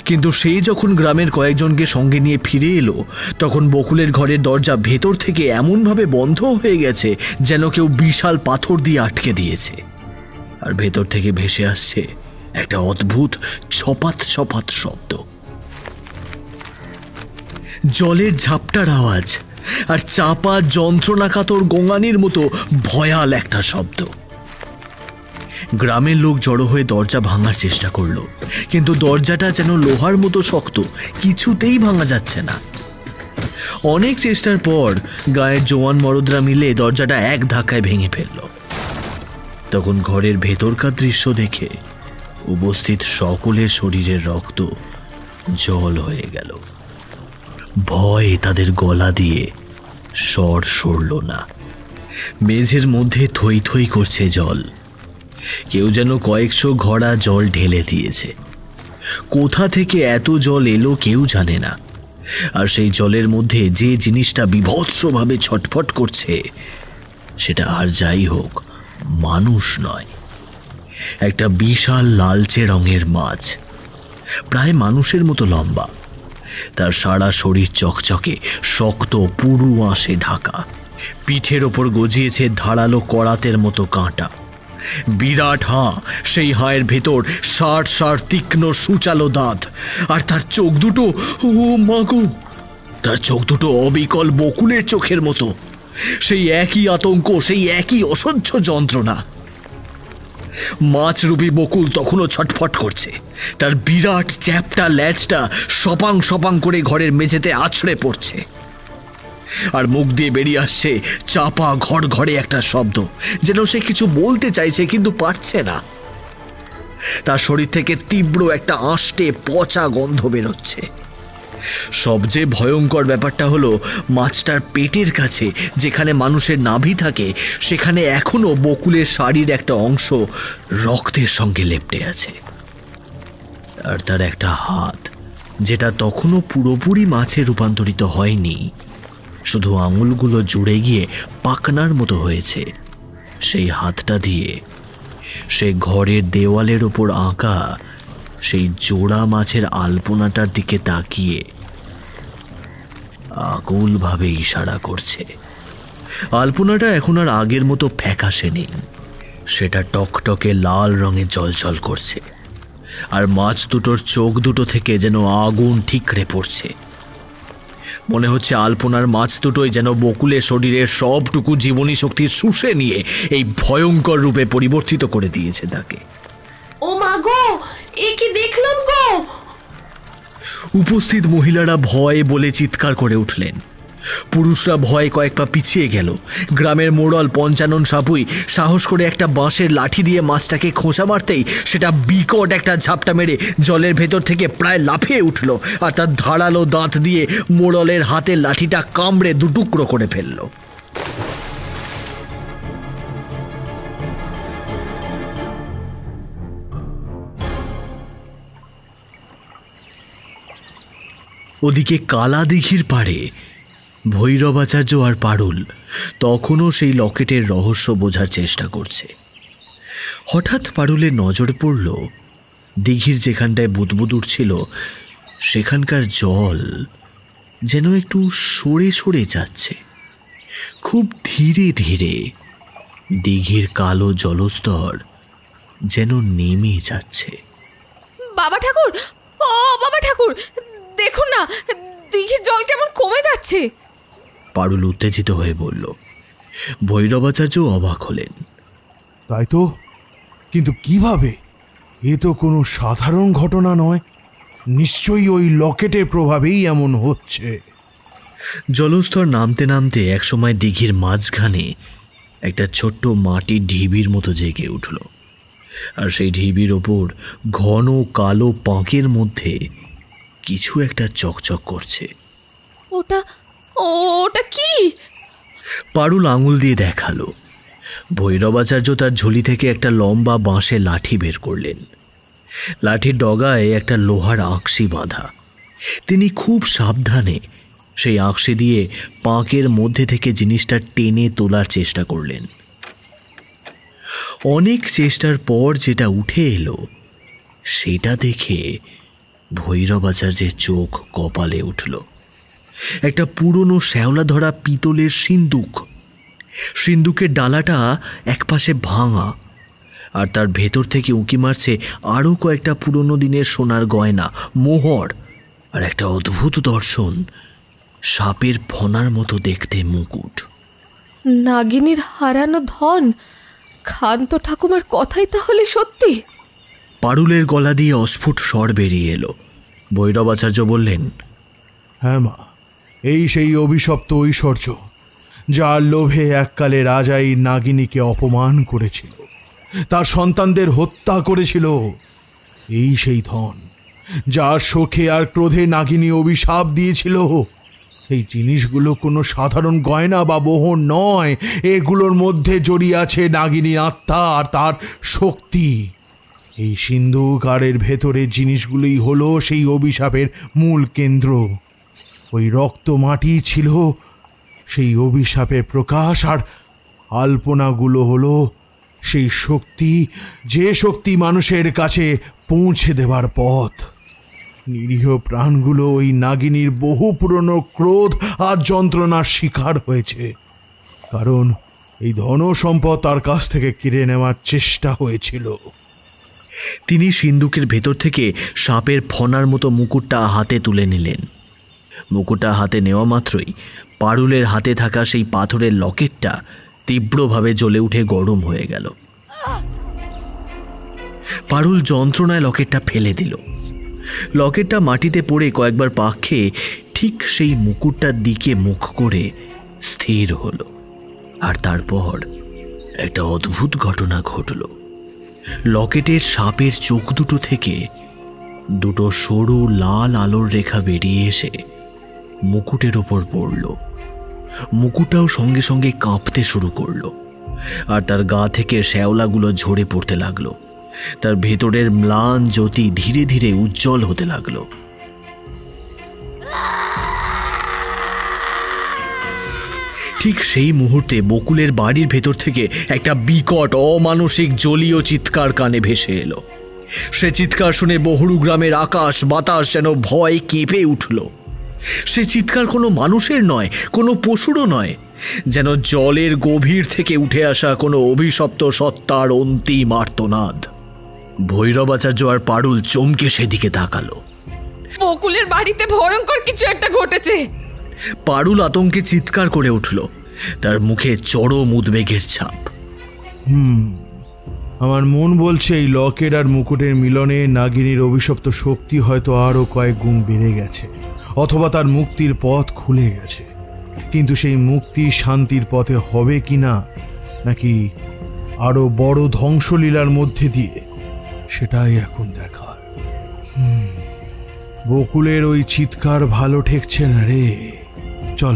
কিন্তু সেই যখন গ্রামের কয়েকজনকে সঙ্গে নিয়ে ফিরে এলো তখন বকুলের ঘরের দরজা ভেতর থেকে এমনভাবে বন্ধ হয়ে গেছে যেন কেউ বিশাল পাথর দিয়ে আটকে দিয়েছে। আর ভেতর থেকে ভেসে আসছে একটা অদ্ভুত ছপাত ছপাত শব্দ, জলের ঝাপটার আওয়াজ আর চাপা যন্ত্রণাকাতর গোঙানির মতো ভয়াল একটা শব্দ। গ্রামের লোক জড়ো হয়ে দরজা ভাঙার চেষ্টা করলো, কিন্তু দরজাটা যেন লোহার মতো শক্ত, কিছুতেই ভাঙা যাচ্ছে না। অনেক চেষ্টার পর গায়ের জোয়ান মরদরা মিলে দরজাটা এক ধাক্কায় ভেঙে ফেলল। তখন ঘরের ভেতরকার দৃশ্য দেখে উপস্থিত সকলের শরীরের রক্ত জল হয়ে গেল। ভয়ে তাদের গলা দিয়ে স্বর সরল না। মেঝের মধ্যে থই থই করছে জল, কেউ যেন কয়েকশো ঘড়া জল ঢেলে দিয়েছে। কোথা থেকে এত জল এলো কেউ জানে না। আর সেই জলের মধ্যে যে জিনিসটা বীভৎসভাবে ছটফট করছে সেটা আর যাই হোক মানুষ নয়, একটা বিশাল লালচে রঙের মাছ, প্রায় মানুষের মতো লম্বা। তার সারা শরীর চকচকে শক্ত পুরু আঁশে ঢাকা, পিঠের ওপর গজিয়েছে ধারালো করাতের মতো কাঁটা। বিরাট হাঁ, সেই হাঁয়ের ভেতর ষাট ষাট তীক্ষ্ণ সুচালো দাঁত, আর তার চোখ দুটো, ও মাগো, তার চোখ দুটো অবিকল বকুলের চোখের মতো। সেই একই আতঙ্ক, সেই একই অসহ্য যন্ত্রণা। মাছরূপী বকুল তখনও ছটফট করছে, তার বিরাট চ্যাপটা ল্যাজটা সপাং সপাং করে ঘরের মেঝেতে আছড়ে পড়ছে। আর মুখ দিয়ে বেরিয়ে আসছে চাপা ঘর ঘরে একটা শব্দ, যেন সে কিছু বলতে চাইছে কিন্তু পারছে না। তার শরীর থেকে তীব্র একটা আঁশটে পচা গন্ধ বেরোচ্ছে। সবচেয়ে ভয়ঙ্কর ব্যাপারটা হলো মাছটার পেটের কাছে যেখানে মানুষের নাভি থাকে সেখানে এখনো বকুলের শাড়ির একটা অংশ রক্তের সঙ্গে লেপ্টে আছে। আর তার একটা হাত, যেটা তখনও পুরোপুরি মাছে রূপান্তরিত হয়নি, শুধু আঙুলগুলো জুড়ে গিয়ে পাকনার মতো হয়েছে, সেই হাতটা দিয়ে সে ঘরের দেওয়ালের ওপর আঁকা সেই জোড়া মাছের আলপনাটার দিকে তাকিয়ে আকুলভাবে ইশারা করছে। আলপনাটা এখন আর আগের মতো ফ্যাকাশে নেই, সেটা টকটকে লাল রঙে জলজল করছে, আর মাছ দুটোর চোখ দুটো থেকে যেন আগুন ঠিকরে পড়ছে। মনে হচ্ছে আলপনার মাছ দুটোই যেন বকুলের শরীরের সবটুকু জীবনী শক্তি শুষে নিয়ে এই ভয়ঙ্কর রূপে পরিবর্তিত করে দিয়েছে তাকে। ও মা গো, এ কি দেখলাম গো! উপস্থিত মহিলারা ভয়ে বলে চিৎকার করে উঠলেন। পুরুষরা ভয়ে কয়েক পা পিছিয়ে গেল। গ্রামের মোড়ল পঞ্চানন সাপুই সাহস করে একটা বাঁশের লাঠি দিয়ে মাছটাকে খোঁচা মারতেই সেটা বিকট একটা ঝাপটা মেরে জলের ভেতর থেকে প্রায় লাফিয়ে উঠল, আর তার ধারালো দাঁত দিয়ে মোড়লের হাতের লাঠিটা কামড়ে দুটুকরো করে ফেলল। ওদিকে কালা দিঘির পাড়ে ভৈরবাচার্য আর পারুল তখনও সেই লকেটের রহস্য বোঝার চেষ্টা করছে। হঠাৎ পারুলের নজর পড়ল দিঘির যেখানটায় বুদবুদ উঠছিল সেখানকার জল যেন একটু সরে সরে যাচ্ছে, খুব ধীরে ধীরে। দিঘির কালো জলস্তর যেন নেমে যাচ্ছে। বাবা ঠাকুর, ও বাবা ঠাকুর, দেখুন না, দিঘির জল কেমন কমে যাচ্ছে। পারুল উত্তেজিত হয়ে বলল। ভৈরবাচার্য অবাক হলেন। তাই তো, কিন্তু কিভাবে? এ তো কোনো সাধারণ ঘটনা নয়, নিশ্চয়ই ওই লকেটের প্রভাবেই এমন হচ্ছে। জলস্তর নামতে নামতে একসময় দিঘির মাঝখানে একটা ছোট্ট মাটির ঢিবির মতো জেগে উঠল, আর সেই ঢিবির ওপর ঘন কালো পাঁকের মধ্যে কিছু একটা চকচক করছে। ওটা ওটা কি? পারুল আঙুল দিয়ে দেখালো। ভৈরবাচার্য তার ঝুলি থেকে একটা লম্বা বাঁশের লাঠি বের করলেন। লাঠির ডগায় একটা লোহার আঁকশি বাঁধা। তিনি খুব সাবধানে সেই আঁকশি দিয়ে পাঁকের মধ্যে থেকে জিনিসটা টেনে তোলার চেষ্টা করলেন। অনেক চেষ্টার পর যেটা উঠে এলো সেটা দেখে ভৈরবাচার্যের চোখ কপালে উঠল। একটা পুরনো শ্যাওলা ধরা পিতলের সিন্দুক। সিন্দুকের ডালাটা একপাশে ভাঙা, আর তার ভেতর থেকে উঁকি মারছে আরও কয়েকটা পুরনো দিনের সোনার গয়না, মোহর, আর একটা অদ্ভুত দর্শন, সাপের ফনার মতো দেখতে মুকুট। নাগিনীর হারানো ধন, ক্ষান্ত ঠাকুমার কথাই তাহলে সত্যি? পারুলের গলা দিয়ে অস্ফুট স্বর বেরিয়ে এলো। ভৈরবাচার্য বললেন, হ্যাঁ মা, এই সেই অভিশপ্ত ঐশ্বর্য যার লোভে এককালে রাজাই নাগিনীকে অপমান করেছিল, তার সন্তানদের হত্যা করেছিল। এই সেই ধন যার শোকে আর ক্রোধে নাগিনী অভিশাপ দিয়েছিল। এই জিনিসগুলো কোনো সাধারণ গয়না বা মোহর নয়, এগুলোর মধ্যে জড়িয়ে আছে নাগিনীর আত্মা আর তার শক্তি। এই সিন্ধুক আর এর ভেতরের জিনিসগুলোই হলো সেই অভিশাপের মূল কেন্দ্র। ওই রক্ত মাটি ছিল সেই অভিশাপের প্রকাশ, আর আলপনাগুলো হলো সেই শক্তি, যে শক্তি মানুষের কাছে পৌঁছে দেবার পথ। নিরীহ প্রাণগুলো ওই নাগিনীর বহু পুরনো ক্রোধ আর যন্ত্রণার শিকার হয়েছে, কারণ এই ধন সম্পদ তার কাছ থেকে কেড়ে নেওয়ার চেষ্টা হয়েছিল। তিনি সিন্দুকের ভেতর থেকে সাপের ফনার মতো মুকুটটা হাতে তুলে নিলেন। মুকুটটা হাতে নেওয়া মাত্রই পারুলের হাতে থাকা সেই পাথরের লকেটটা তীব্রভাবে জ্বলে উঠে গরম হয়ে গেল। পারুল যন্ত্রণায় লকেটটা ফেলে দিল। লকেটটা মাটিতে পড়ে কয়েকবার পাক খেয়ে ঠিক সেই মুকুটটার দিকে মুখ করে স্থির হলো। আর তারপর একটা অদ্ভুত ঘটনা ঘটল। লকেটের সাপের চোখ দুটো থেকে দুটো সরু লাল আলোর রেখা বেরিয়ে এসে মুকুটের ওপর পড়ল। মুকুটটাও সঙ্গে সঙ্গে কাঁপতে শুরু করলো, আর তার গা থেকে শ্যাওলাগুলো ঝরে পড়তে লাগলো। তার ভেতরের ম্লান জ্যোতি ধীরে ধীরে উজ্জ্বল হতে লাগলো। ঠিক সেই মুহূর্তে বকুলের বাড়ির ভেতর থেকে একটা বিকট অমানসিক জলীয় চিৎকার কানে ভেসে এলো। সে চিৎকার শুনে বহুরু গ্রামের আকাশ বাতাস যেন ভয় কেঁপে উঠল। সে চিৎকার কোনো মানুষের নয়, কোনো পশুরও নয়, যেন জলের গভীর থেকে উঠে আসা কোনো অভিশপ্ত সত্তার অন্তিম আর্তনাদ। ভৈরবাচার্য আর পারুল চমকে সেদিকে তাকালো। বকুলের বাড়িতে ভয়ঙ্কর কিছু একটা ঘটেছে। পারুল আতঙ্কে চিৎকার করে উঠল, তার মুখে চরম উদ্বেগের ছাপ। আমার মন বলছে এই লকেট আর মুকুটের মিলনে নাগিনীর অভিশপ্ত শক্তি হয়তো আরও কয়েক গুণ বেড়ে গেছে, অথবা তার মুক্তির পথ খুলে গেছে। কিন্তু সেই মুক্তি শান্তির পথে হবে কিনা, নাকি আরো বড় ধ্বংসলীলার মধ্যে দিয়ে, সেটাই এখন দেখার। বকুলের ওই চিৎকার ভালো ঠেকছে না রে। চল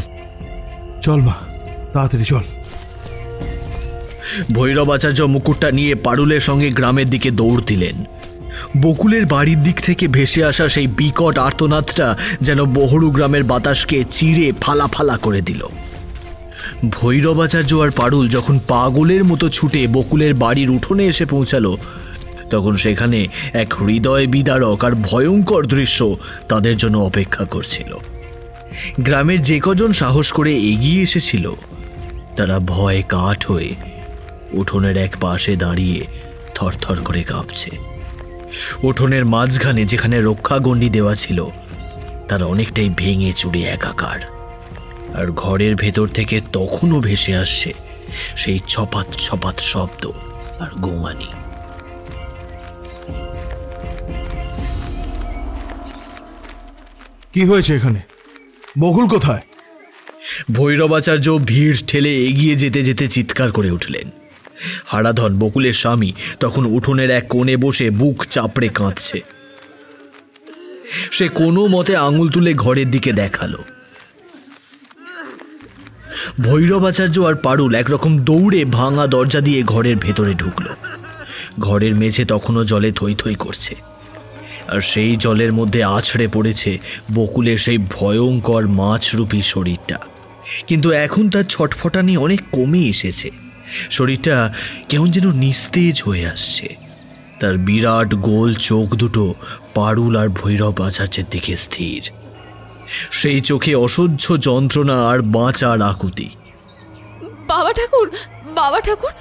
চল মা, তাড়াতাড়ি চল। ভৈরবাচার্য মুকুটটা নিয়ে পারুলের সঙ্গে গ্রামের দিকে দৌড় দিলেন। বকুলের বাড়ির দিক থেকে ভেসে আসা সেই বিকট আর্তনাদটা যেন বহুরু গ্রামের বাতাসকে চিরে ফালা ফালা করে দিল। ভৈরবাচার্য আর পারুল যখন পাগলের মতো ছুটে বকুলের বাড়ির উঠোনে এসে পৌঁছালো, তখন সেখানে এক হৃদয় বিদারক আর ভয়ঙ্কর দৃশ্য তাদের জন্য অপেক্ষা করছিল। গ্রামের যে কজন সাহস করে এগিয়ে এসেছিল তারা ভয়ে কাঠ হয়ে উঠোনের এক পাশে দাঁড়িয়ে থরথর করে কাঁপছে। উঠোনের মাঝখানে যেখানে রক্ষাগণ্ডি দেওয়া ছিল তার অনেকটাই ভেঙে চুরে একাকার, আর ঘরের ভেতর থেকে তখনও ভেসে আসছে সেই ছপাত ছপাত শব্দ আর গোঙানি। কি হয়েছে এখানে? বকুল কোথায়? ভৈরবাচার্য ভিড় ঠেলে এগিয়ে যেতে যেতে চিৎকার করে উঠলেন। হারাধন, বকুলের স্বামী, তখন উঠোনের এক কোণে বসে বুক চাপড়ে কাঁদছে। সে কোনো মতে আঙুল তুলে ঘরের দিকে দেখালো। ভৈরবাচার্য আর পারুল একরকম দৌড়ে ভাঙা দরজা দিয়ে ঘরের ভেতরে ঢুকলো। ঘরের মেঝে তখনও জলে থই থই করছে, আর সেই জলের মধ্যে আছড়ে পড়েছে বকুলের সেই ভয়ঙ্কর মাছরূপী শরীরটা। কিন্তু এখন তার ছটফটানি অনেক কমে এসেছে। শরীরটা কেমন যেন নিস্তেজ হয়ে আসছে। তার বিরাট গোল চোখ দুটো পারুল আর ভৈরব আচার্যের দিকে স্থির। সেই চোখে অসহ্য যন্ত্রণা আর বাঁচার আকুতি। বাবা ঠাকুর, বাবা ঠাকুর,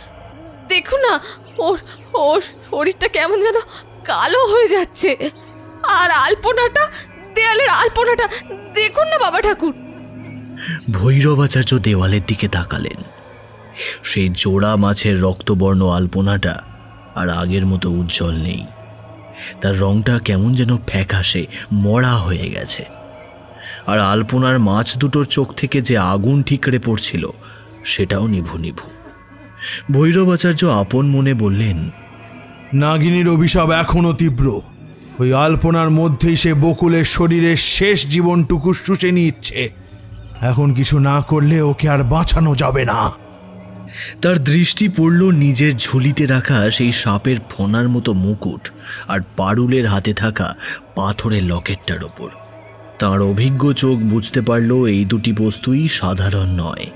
দেখুন না, ওর ওর শরীরটা কেমন যেন কালো হয়ে যাচ্ছে। আর আলপনাটা, দেয়ালের আলপনাটা দেখুন না বাবা ঠাকুর। ভৈরবাচার্য দেওয়ালের দিকে তাকালেন। সেই জোড়া মাছের রক্তবর্ণ আলপনাটা আর আগের মতো উজ্জ্বল নেই। তার রংটা কেমন যেন ফ্যাকাশে মরা হয়ে গেছে। আর আলপনার মাছ দুটোর চোখ থেকে যে আগুন ঠিকরে পড়ছিল সেটাও নিভু নিভু। ভৈরবাচার্য আপন মনে বললেন, নাগিনীর অভিশাপ এখনো তীব্র। ওই আলপনার মধ্যেই সে বকুলের শরীরের শেষ জীবনটুকু শুষে নিচ্ছে। এখন কিছু না করলে ওকে আর বাঁচানো যাবে না। তার দৃষ্টি পড়ল নিজের ঝুলিতে রাখা সেই সাপের ফোনার মতো মুকুট আর পারুলের হাতে থাকা পাথরের লকেটটার ওপর। তার অভিজ্ঞ চোখ বুঝতে পারল এই দুটি বস্তুই সাধারণ নয়।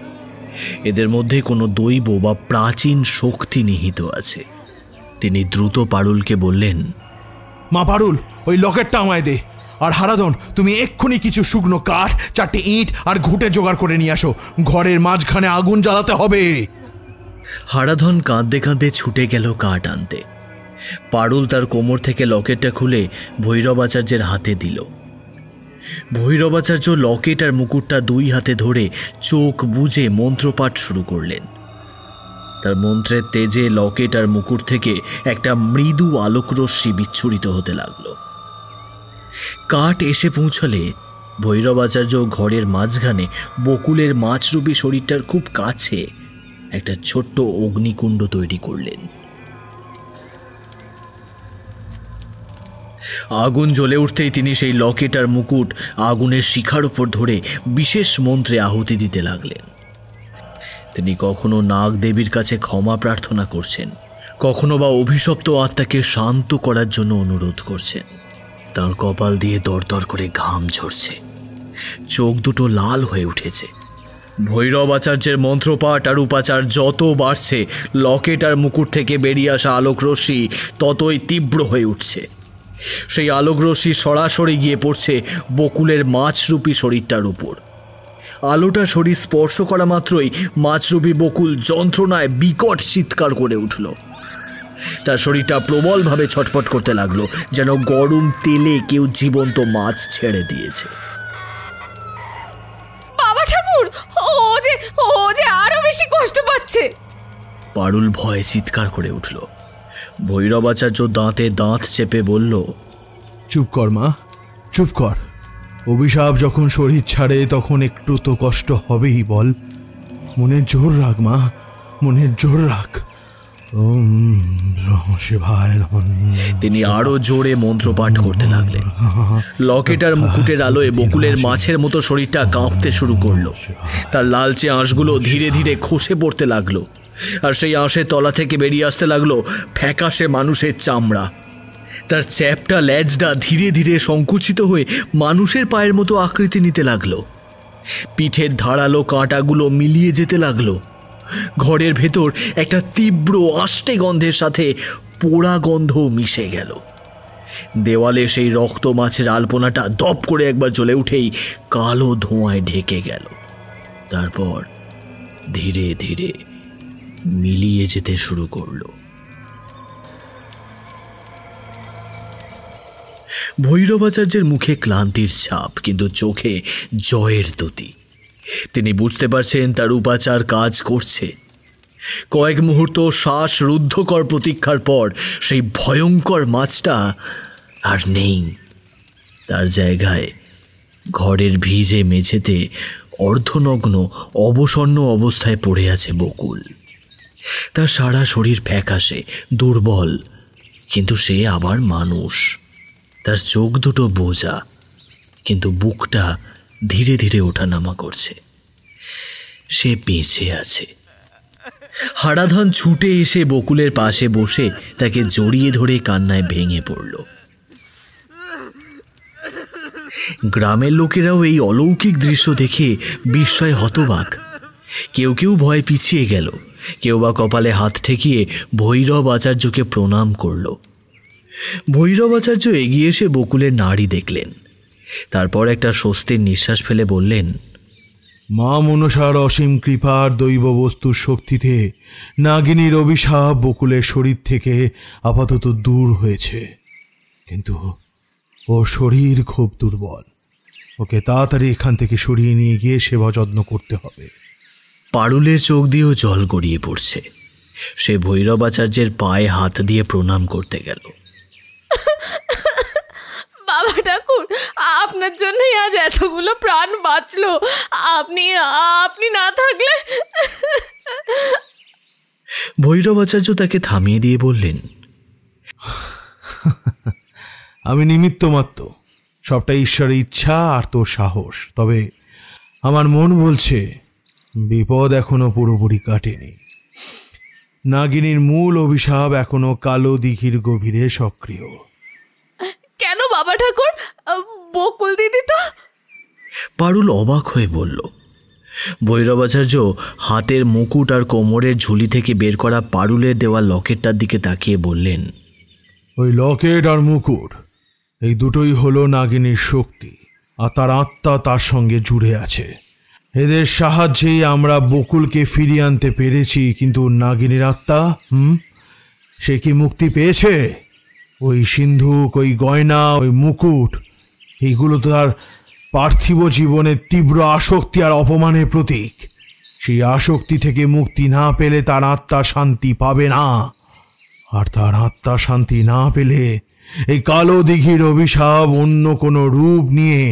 এদের মধ্যে কোনো দৈব বা প্রাচীন শক্তি নিহিত আছে। তিনি দ্রুত পারুলকে বললেন, মা পারুল, ওই লকেটটা আমায় দে। আর হারাধন, তুমি এক্ষুনি কিছু শুকনো কাঠ, 4টে ইট আর ঘুঁটে জোগাড় করে নিয়ে আসো। ঘরের মাঝখানে আগুন জ্বালাতে হবে। হারাধন কাঁদতে কাঁদতে ছুটে গেল কাঠ আনতে। পারুল তার কোমর থেকে লকেটটা খুলে ভৈরবাচার্যের হাতে দিল। ভৈরবাচার্য লকেট আর মুকুটটা দুই হাতে ধরে চোখ বুজে মন্ত্রপাঠ শুরু করলেন। তার মন্ত্রের তেজে লকেট আর মুকুট থেকে একটা মৃদু আলোকরশ্মি বিচ্ছুরিত হতে লাগল। কাঠ এসে পৌঁছলে ভৈরবাচার্য ঘরের মাঝখানে বকুলের মাছরূপী শরীরটার খুব কাছে একটা ছোট্ট অগ্নিকুণ্ড তৈরি করলেন। আগুন জ্বলে উঠতেই তিনি সেই লকেট আর মুকুট আগুনের শিখার উপর ধরে বিশেষ মন্ত্রে আহুতি দিতে লাগলেন। তিনি কখনো নাগ দেবীর কাছে ক্ষমা প্রার্থনা করছেন, কখনো বা অভিশপ্ত আত্মাকে শান্ত করার জন্য অনুরোধ করছেন। তার কপাল দিয়ে দরদর করে ঘাম ঝরছে, চোখ দুটো লাল হয়ে উঠেছে। ভৈরব আচার্যের মন্ত্রপাঠ আর উপাচার যত বাড়ছে, লকেট আর মুকুট থেকে বেরিয়ে আসা আলোক রশ্মি ততই তীব্র হয়ে উঠছে। সেই আলোক রশ্মি সরাসরি গিয়ে পড়ছে বকুলের মাছরূপী শরীরটার উপর। আলোটা শরীর স্পর্শ করা মাত্রই মাছরূপী বকুল যন্ত্রণায় বিকট চিৎকার করে উঠল। তার শরীরটা প্রবলভাবে ছটফট করতে লাগলো, যেন গরম তেলে কেউ জীবন্ত মাছ ছেড়ে দিয়েছে। বাবা ঠাকুর, ও যে আরো বেশি কষ্ট পাচ্ছে। পারুল ভয়ে চিৎকার করে উঠল। ভৈরবাচার্য দাঁতে দাঁত চেপে বলল, চুপ কর মা, চুপ কর। অভিশাপ যখন শরীর ছাড়ে তখন একটু তো কষ্ট হবেই বল। মনের জোর রাখ মা, মনের জোর রাখ। তিনি আরো জোরে মন্ত্রপাঠ করতে লাগলেন। লকেট আর মুকুটের আলোয় বকুলের মাছের মতো শরীরটা কাঁপতে শুরু করলো। তার লালচে আঁশগুলো ধীরে ধীরে খসে পড়তে লাগলো, আর সেই আঁশের তলা থেকে বেরিয়ে আসতে লাগলো ফ্যাকাশে মানুষের চামড়া। তার চ্যাপটা ল্যাজটা ধীরে ধীরে সংকুচিত হয়ে মানুষের পায়ের মতো আকৃতি নিতে লাগলো। পিঠের ধারালো কাঁটাগুলো মিলিয়ে যেতে লাগলো। ঘরের ভেতর একটা তীব্র আষ্টে গন্ধের সাথে পোড়া গন্ধও মিশে গেল। দেওয়ালে সেই রক্ত মাছের আলপনাটা দপ করে একবার জ্বলে উঠেই কালো ধোঁয়ায় ঢেকে গেল। তারপর ধীরে ধীরে মিলিয়ে যেতে শুরু করল। ভৈরবাচার্যের মুখে ক্লান্তির ছাপ, কিন্তু চোখে জয়ের দ্যুতি। তিনি বুঝতে পারছেন তার উপাচার কাজ করছে। কয়েক মুহূর্ত শ্বাস রুদ্ধকর প্রতীক্ষার পর সেই ভয়ঙ্কর মাছটা আর নেই। তার জায়গায় ঘরের ভিজে মেঝেতে অর্ধনগ্ন অবসন্ন অবস্থায় পড়ে আছে বকুল। তার সারা শরীর ফ্যাকাশে দুর্বল, কিন্তু সে আবার মানুষ। তার চোখ দুটো বোঝা, কিন্তু বুকটা ধীরে ধীরে ওঠানামা করছে। সে বেঁচে আছে। হারাধন ছুটে এসে বকুলের পাশে বসে তাকে জড়িয়ে ধরে কান্নায় ভেঙে পড়ল। গ্রামের লোকেরাও এই অলৌকিক দৃশ্য দেখে বিস্ময়ে হতবাক। কেউ কেউ ভয় পিছিয়ে গেল, কেউ বা কপালে হাত ঠেকিয়ে ভৈরব আচার্যকে প্রণাম করল। ভৈরব আচার্য এগিয়ে এসে বকুলের নাড়ি দেখলেন, তারপর একটা স্বস্তির নিঃশ্বাস ফেলে বললেন, মা মনসার অসীম কৃপার দৈব বস্তুর শক্তিতে নাগিনীর অভিশাপ বকুলের শরীর থেকে আপাতত দূর হয়েছে, কিন্তু ওর শরীর খুব দুর্বল। ওকে তাড়াতাড়ি এখান থেকে সরিয়ে নিয়ে গিয়ে সেবা যত্ন করতে হবে। পারুলের চোখ দিয়েও জল গড়িয়ে পড়ছে। সে ভৈরব আচার্যের পায়ে হাত দিয়ে প্রণাম করতে গেল। বাবা ঠাকুর, আপনার জন্যই আজ এতগুলো প্রাণ বাঁচলো। আপনি না থাকলে। ভৈরব আচার্য তাকে থামিয়ে দিয়ে বললেন, আমি নিমিত্ত মাত্র, সবটা ঈশ্বরের ইচ্ছা আর তোর সাহস। তবে আমার মন বলছে বিপদ এখনো পুরোপুরি কাটেনি। নাগিনীর মূল অভিশাপ এখনো কালো দিঘির গভীরে সক্রিয়। কেন বাবা ঠাকুর? বকুল দিদি তো। পারুল অবাক হয়ে বলল। ভৈরবাচার্য হাতের মুকুট আর কোমরের ঝুলি থেকে বের করা পারুলের দেওয়া লকেটটার দিকে তাকিয়ে বললেন, ওই লকেট আর মুকুট এই দুটোই হলো নাগিনীর শক্তি, আর তার আত্মা তার সঙ্গে জুড়ে আছে। এদের সাহায্যেই আমরা বকুলকে ফিরিয়ে আনতে পেরেছি, কিন্তু নাগিনীর আত্মা সে কি মুক্তি পেয়েছে? ওই সিন্ধুক, ওই গয়না, ওই মুকুট, এইগুলো তো তার পার্থিব জীবনের তীব্র আসক্তি আর অপমানের প্রতীক। সেই আসক্তি থেকে মুক্তি না পেলে তার আত্মা শান্তি পাবে না, আর তার আত্মা শান্তি না পেলে এই কালো দিঘির অভিশাপ অন্য কোনো রূপ নিয়ে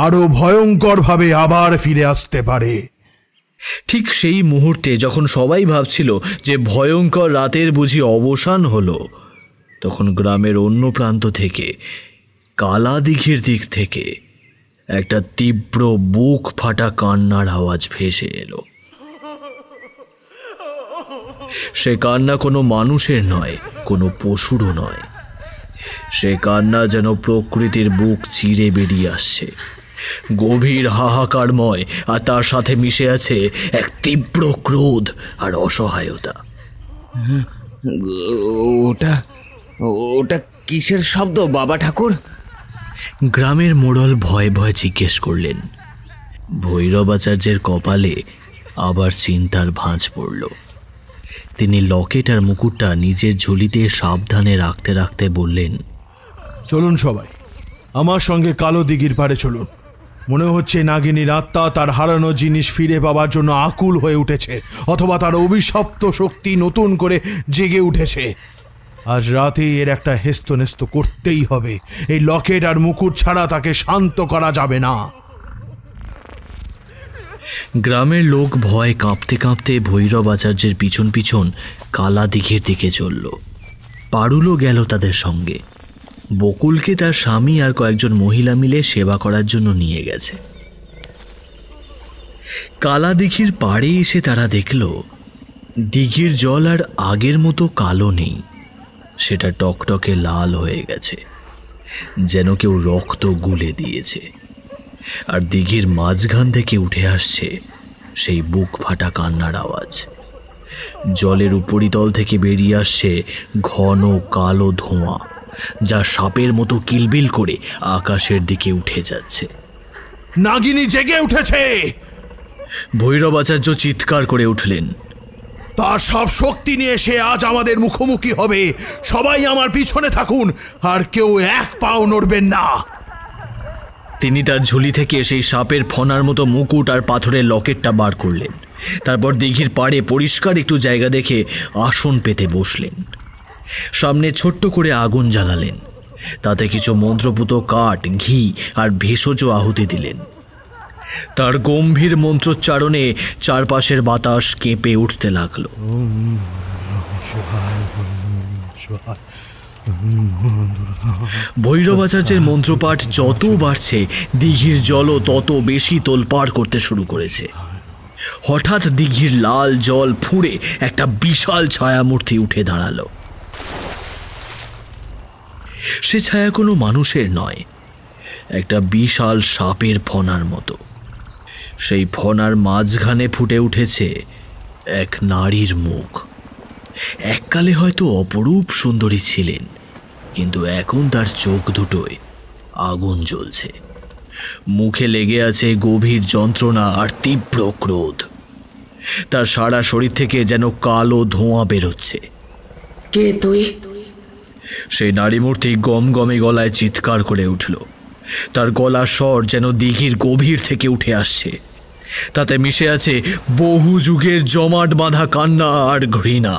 আরো ভয়ঙ্করভাবে আবার ফিরে আসতে পারে। ঠিক সেই মুহূর্তে যখন সবাই ভাবছিল যে ভয়ঙ্কর রাতের বুঝি অবসান হলো, তখন গ্রামের অন্য প্রান্ত থেকে, কালা দিঘির দিক থেকে একটা তীব্র বুক ফাটা কান্নার আওয়াজ ভেসে এলো। সে কান্না কোনো মানুষের নয়, কোনো পশুরও নয়। সে কান্না যেন প্রকৃতির বুক চিরে বেরিয়ে আসছে, গভীর হাহাকারময়, আর তার সাথে মিশে আছে এক তীব্র ক্রোধ আর অসহায়তা। ওটা ওটা কিসের শব্দ বাবা ঠাকুর? গ্রামের মোড়ল ভয়ে ভয়ে জিজ্ঞেস করলেন। ভৈরবাচার্যের কপালে আবার চিন্তার ভাঁজ পড়ল। তিনি লকেট আর মুকুটটা নিজের ঝুলিতে সাবধানে রাখতে রাখতে বললেন, চলুন সবাই, আমার সঙ্গে কালো দিঘির পাড়ে চলুন। মনে হচ্ছে নাগিনীর আত্মা তার হারানো জিনিস ফিরে পাবার জন্য আকুল হয়ে উঠেছে, অথবা তার অভিশপ্ত শক্তি নতুন করে জেগে উঠেছে। আজ রাতেই এর একটা হেস্তনেস্ত করতেই হবে। এই লকেট আর মুকুট ছাড়া তাকে শান্ত করা যাবে না। গ্রামের লোক ভয় কাঁপতে কাঁপতে ভৈরব আচার্যের পিছন পিছন কালা দিঘির দিকে চলল। পারুলও গেল তাদের সঙ্গে। বকুলকে তার স্বামী আর কয়েকজন মহিলা মিলে সেবা করার জন্য নিয়ে গেছে। কালা দিঘির পাড়ে এসে তারা দেখল দিঘির জল আর আগের মতো কালো নেই, সেটা টকটকে লাল হয়ে গেছে, যেন কেউ রক্ত গুলে দিয়েছে। আর দিঘির মাঝখান থেকে উঠে আসছে সেই বুক ফাটা কান্নার আওয়াজ। জলের উপরিতল থেকে বেরিয়ে আসছে ঘন কালো ধোঁয়া, যা সাপের মতো কিলবিল করে আকাশের দিকে উঠে যাচ্ছে। নাগিনী জেগে উঠেছে! ভৈরবাচার্য চিৎকার করে উঠলেন। তার সব শক্তি নিয়ে সে আজ আমাদের মুখোমুখি হবে। সবাই আমার পিছনে থাকুন, আর কেউ এক পাও নড়বেন না। তিনি তার ঝুলি থেকে সেই সাপের ফনার মতো মুকুট আর পাথরের লকেটটা বার করলেন। তারপর দিঘির পাড়ে পরিষ্কার একটু জায়গা দেখে আসন পেতে বসলেন। সামনে ছোট্ট করে আগুন জ্বালালেন, তাতে কিছু মন্ত্রপুত কাঠ, ঘি আর ভেষজ আহুতি দিলেন। তার গম্ভীর মন্ত্রোচ্চারণে চারপাশের বাতাস কেঁপে উঠতে লাগলো। ভৈরবাচার্যের মন্ত্রপাঠ যত বাড়ছে, দিঘির জলও তত বেশি তোলপাড় করতে শুরু করেছে। হঠাৎ দিঘির লাল জল ফুঁড়ে একটা বিশাল ছায়ামূর্তি উঠে দাঁড়ালো। সে ছায়া কোনো মানুষের নয়, একটা বিশাল সাপের ফনার মতো। সেই ফনার মাঝখানে ফুটে উঠেছে এক নারীর মুখ। এককালে হয়তো অপরূপ সুন্দরী ছিলেন, কিন্তু এখন তার চোখ দুটোয় আগুন জ্বলছে। মুখে লেগে আছে গভীর যন্ত্রণা আর তীব্র ক্রোধ। তার সারা শরীর থেকে যেন কালো ধোঁয়া বেরোচ্ছে। কে তুই? সেই নারী মূর্তি গমগমে গলায় চিৎকার করে উঠল। তার গলার স্বর যেন দিঘির গভীর থেকে উঠে আসছে। তাতে মিশে আছে বহু যুগের জমাট বাঁধা কান্না আর ঘৃণা।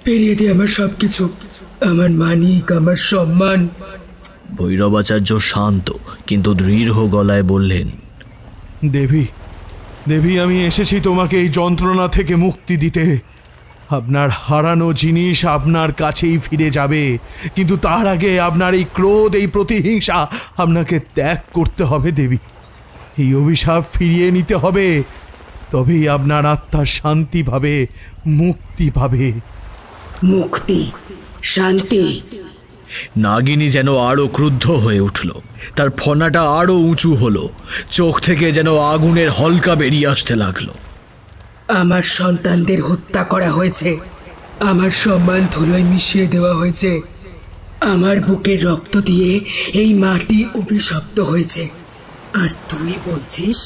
ফিরিয়ে দে আমার সবকিছু, আমার মানিক, আমার সম্মান। ভৈরবাচার্য শান্ত কিন্তু দৃঢ় গলায় বললেন, দেবী, দেবী, আমি এসেছি তোমাকে এই যন্ত্রণা থেকে মুক্তি দিতে। আপনার হারানো জিনিস আপনার কাছেই ফিরে যাবে, কিন্তু তার আগে আপনার এই ক্রোধ, এই প্রতিহিংসা আপনাকে ত্যাগ করতে হবে দেবী। এই অভিশাপ ফিরিয়ে নিতে হবে, তবেই আপনার আত্মা শান্তি পাবে, মুক্তি পাবে। মুক্তি, শান্তি। নাগিনী যেন আরো ক্রুদ্ধ হয়ে উঠল। তার ফনাটা আরো উঁচু হলো, চোখ থেকে যেন আগুনের হলকা বেরিয়ে আসতে লাগলো। আমার সন্তানদের হত্যা করা হয়েছে, আমার সম্মান ধুলোয় মিশিয়ে দেওয়া হয়েছে, আমার বুকের রক্ত দিয়ে এই মাটি অভিশপ্ত হয়েছে। আর তুই বলছিস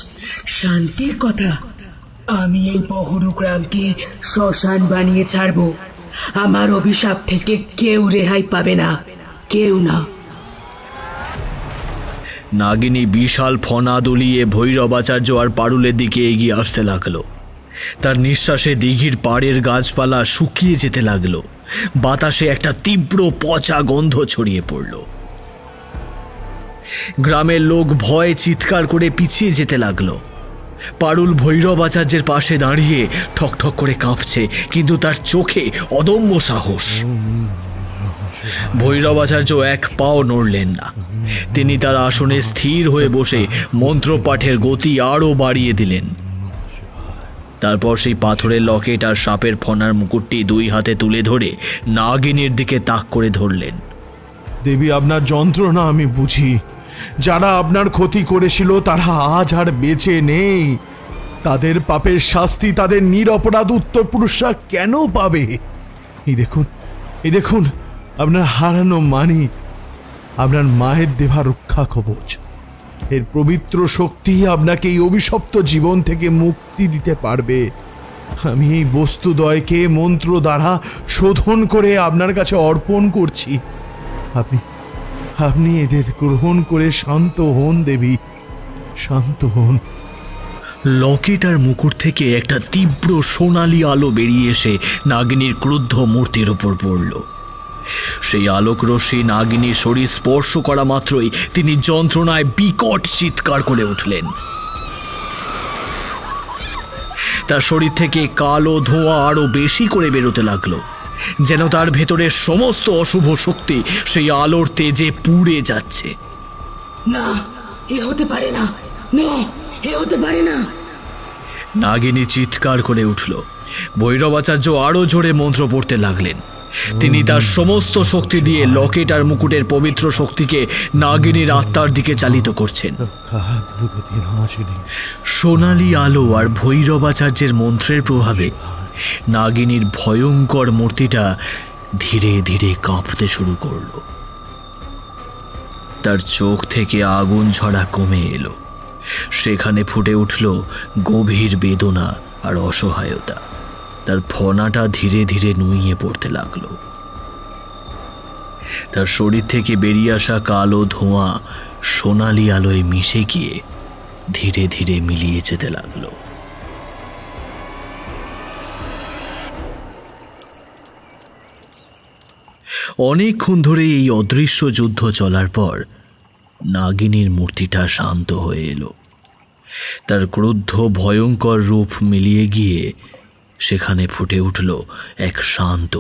শান্তির কথা? আমি এই বহুরু গ্রামকে শ্মশান বানিয়ে ছাড়বো। আমার অভিশাপ থেকে কেউ রেহাই পাবে না, কেউ না। নাগিনী বিশাল ফনা দুলিয়ে ভৈরবাচার্য আর পারুলের দিকে এগিয়ে আসতে লাগলো। তার নিঃশ্বাসে দিঘির পাড়ের গাছপালা শুকিয়ে যেতে লাগলো। বাতাসে একটা তীব্র পচা গন্ধ ছড়িয়ে পড়ল। গ্রামের লোক ভয়ে চিৎকার করে পিছিয়ে যেতে লাগলো। পারুল ভৈরবাচার্যের পাশে দাঁড়িয়ে ঠকঠক করে কাঁপছে, কিন্তু তার চোখে অদম্য সাহস। ভৈরবাচার্য এক পাও নড়লেন না। তিনি তার আসনে স্থির হয়ে বসে মন্ত্রপাঠের গতি আরও বাড়িয়ে দিলেন। তারপর সেই পাথরের লকেট আর সাপের ফনার মুকুটটি দুই হাতে তুলে ধরে নাগিনীর দিকে তাক করে ধরলেন। দেবী, আপনার যন্ত্রণা আমি বুঝি। যারা আপনার ক্ষতি করেছিল তারা আজ আর বেঁচে নেই। তাদের পাপের শাস্তি তাদের নিরপরাধ উত্তরপুরুষরা কেন পাবে? এই দেখুন আপনার হারানো মানিক, আপনার মায়ের দেওয়া রক্ষা কবচ। এর পবিত্র শক্তি আপনাকে এই অভিশপ্ত জীবন থেকে মুক্তি দিতে পারবে। আমি এই বস্তুদ্বয়কে মন্ত্র দ্বারা শোধন করে আপনার কাছে অর্পণ করছি। আপনি এদের গ্রহণ করে শান্ত হন দেবী, শান্ত হন। লকেট আর মুকুট থেকে একটা তীব্র সোনালি আলো বেরিয়ে এসে নাগিনীর ক্রুদ্ধ মূর্তির ওপর পড়ল। সেই আলোক রশ্মি নাগিনীর শরীর স্পর্শ করা মাত্রই তিনি যন্ত্রণায় বিকট চিৎকার করে উঠলেন। তার শরীর থেকে কালো ধোঁয়া আরো বেশি করে বেরোতে লাগলো, যেন তার ভেতরের সমস্ত অশুভ শক্তি সেই আলোর তেজে পুড়ে যাচ্ছে। না, এ হতে পারে না, না, এ হতে পারে না। নাগিনী চিৎকার করে উঠল। ভৈরবাচার্য আরো জোরে মন্ত্র পড়তে লাগলেন। তিনি তার সমস্ত শক্তি দিয়ে লকেট আর মুকুটের পবিত্র শক্তিকে নাগিনীর আত্মার দিকে চালিত করছেন। সোনালি আলো আর ভৈরবাচার্যের মন্ত্রের প্রভাবে নাগিনীর ভয়ঙ্কর মূর্তিটা ধীরে ধীরে কাঁপতে শুরু করল। তার চোখ থেকে আগুন ঝরা কমে এলো। সেখানে ফুটে উঠল গভীর বেদনা আর অসহায়তা। তার ফনাটা ধীরে ধীরে নুইয়ে পড়তে লাগলো। তার শরীর থেকে বেরিয়ে আসা কালো ধোঁয়া সোনালি আলোয় মিশে গিয়ে ধীরে ধীরে মিলিয়ে যেতে লাগলো। অনেকক্ষণ ধরে এই অদৃশ্য যুদ্ধ চলার পর নাগিনীর মূর্তিটা শান্ত হয়ে এলো। তার ক্রুদ্ধ ভয়ঙ্কর রূপ মিলিয়ে গিয়ে সেখানে ফুটে উঠল এক শান্ত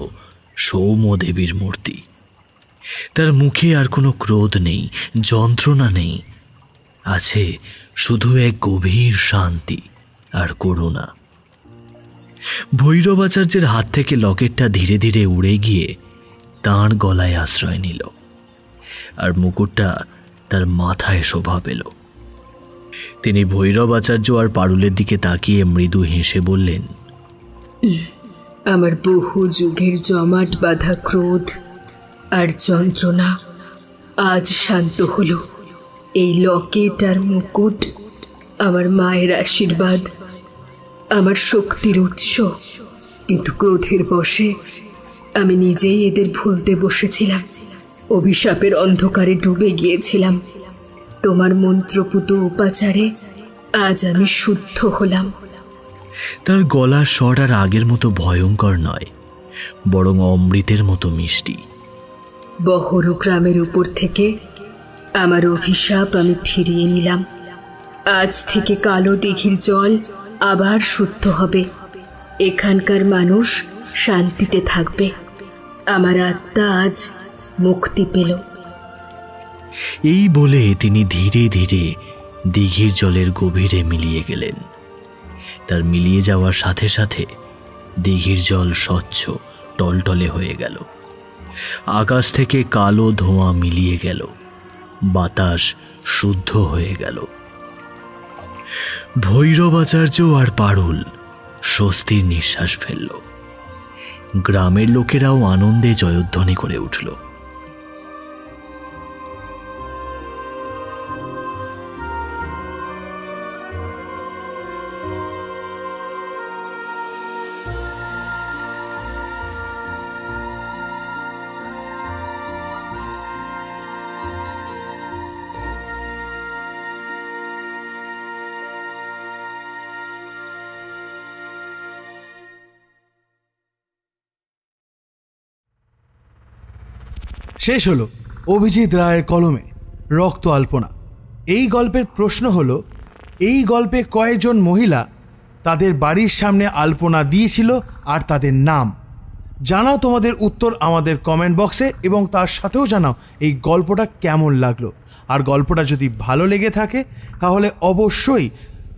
সৌম্য দেবীর মূর্তি। তার মুখে আর কোনো ক্রোধ নেই, যন্ত্রণা নেই, আছে শুধু এক গভীর শান্তি আর করুণা। ভৈরবাচার্যের হাত থেকে লকেটটা ধীরে ধীরে উড়ে গিয়ে তাঁর গলায় আশ্রয় নিল, আর মুকুটটা তার মাথায় শোভা পেল। তিনি ভৈরবাচার্য আর পারুলের দিকে তাকিয়ে মৃদু হেসে বললেন, আমার বহু যুগের জমাট বাঁধা ক্রোধ আর যন্ত্রণা আজ শান্ত হলো। এই লকেট আর মুকুট আমার মায়ের আশীর্বাদ, আমার শক্তির উৎস। কিন্তু ক্রোধের বশে আমি নিজেই এদের ভুলতে বসেছিলাম, অভিশাপের অন্ধকারে ডুবে গিয়েছিলাম। তোমার মন্ত্রপুত উপাচারে আজ আমি শুদ্ধ হলাম। তার গলার স্বর আর আগের মতো ভয়ঙ্কর নয়, বরং অমৃতের মতো মিষ্টি। বহরু গ্রামের উপর থেকে আমার অভিশাপ আমি ফিরিয়ে নিলাম। আজ থেকে কালো দিঘির জল আবার শুদ্ধ হবে, এখানকার মানুষ শান্তিতে থাকবে। আমার আত্মা আজ মুক্তি পেল। এই বলে তিনি ধীরে ধীরে দিঘির জলের গভীরে মিলিয়ে গেলেন। তার মিলিয়ে যাওয়ার সাথে সাথে দিঘির জল স্বচ্ছ টলটলে হয়ে গেল। আকাশ থেকে কালো ধোঁয়া মিলিয়ে গেল, বাতাস শুদ্ধ হয়ে গেল। ভৈরবাচার্য আর পারুল স্বস্তির নিঃশ্বাস ফেলল। গ্রামের লোকেরাও আনন্দে জয়ধ্বনি করে উঠল। শেষ হলো অভিজিৎ রায়ের কলমে রক্ত আলপনা। এই গল্পের প্রশ্ন হলো, এই গল্পে কয়েকজন মহিলা তাদের বাড়ির সামনে আলপনা দিয়েছিল আর তাদের নাম। জানাও তোমাদের উত্তর আমাদের কমেন্ট বক্সে, এবং তার সাথেও জানাও এই গল্পটা কেমন লাগলো। আর গল্পটা যদি ভালো লেগে থাকে তাহলে অবশ্যই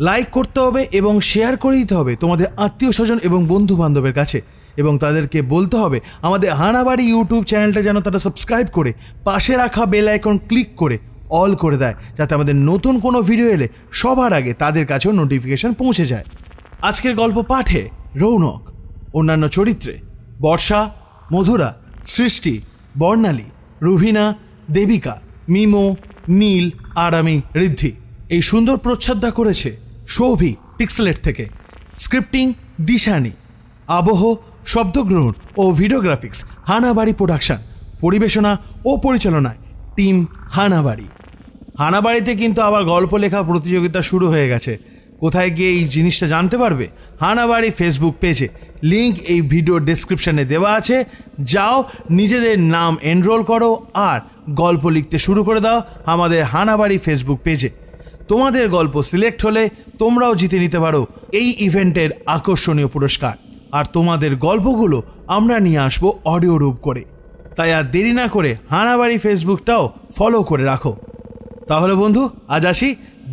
লাইক করতে হবে এবং শেয়ার করে দিতে হবে তোমাদের আত্মীয় স্বজন এবং বন্ধু বান্ধবের কাছে, এবং তাদেরকে বলতে হবে আমাদের হানাবাড়ি ইউটিউব চ্যানেলটা যেন তারা সাবস্ক্রাইব করে পাশে রাখা বেল আইকন ক্লিক করে অল করে দেয়, যাতে আমাদের নতুন কোনো ভিডিও এলে সবার আগে তাদের কাছেও নোটিফিকেশন পৌঁছে যায়। আজকের গল্প পাঠে রৌনক, অন্যান্য চরিত্রে বর্ষা, মধুরা, সৃষ্টি, বর্ণালী, রুভিনা, দেবিকা, মিমো, নীল আর আমি ঋদ্ধি। এই সুন্দর প্রচ্ছদটা করেছে সৌভি পিক্সেলেট থেকে। স্ক্রিপ্টিং দিশানি, আবহ, শব্দগ্রহণ ও ভিডিওগ্রাফিক্স হানাবাড়ি প্রোডাকশন, পরিবেশনা ও পরিচালনায় টিম হানাবাড়ি। হানাবাড়িতে কিন্তু আবার গল্প লেখা প্রতিযোগিতা শুরু হয়ে গেছে। কোথায় গিয়ে এই জিনিসটা জানতে পারবে? হানাবাড়ি ফেসবুক পেজে, লিঙ্ক এই ভিডিও ডেসক্রিপশানে দেওয়া আছে। যাও, নিজেদের নাম এনরোল করো আর গল্প লিখতে শুরু করে দাও আমাদের হানাবাড়ি ফেসবুক পেজে। তোমাদের গল্প সিলেক্ট হলে তোমরাও জিতে নিতে পারো এই ইভেন্টের আকর্ষণীয় পুরস্কার। আর তোমাদের গল্পগুলো আমরা নিয়ে আসবো অডিও রূপ করে। তাই আর দেরি না করে হানাবাড়ি ফেসবুকটাও ফলো করে রাখো। তাহলে বন্ধু, আজ আসি,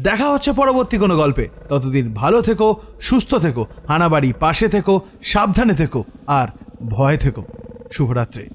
দেখা হচ্ছে পরবর্তী কোনো গল্পে। ততদিন ভালো থেকো, সুস্থ থেকো, হানাবাড়ি পাশে থেকো, সাবধানে থেকো আর ভয় থেকো। শুভরাত্রি।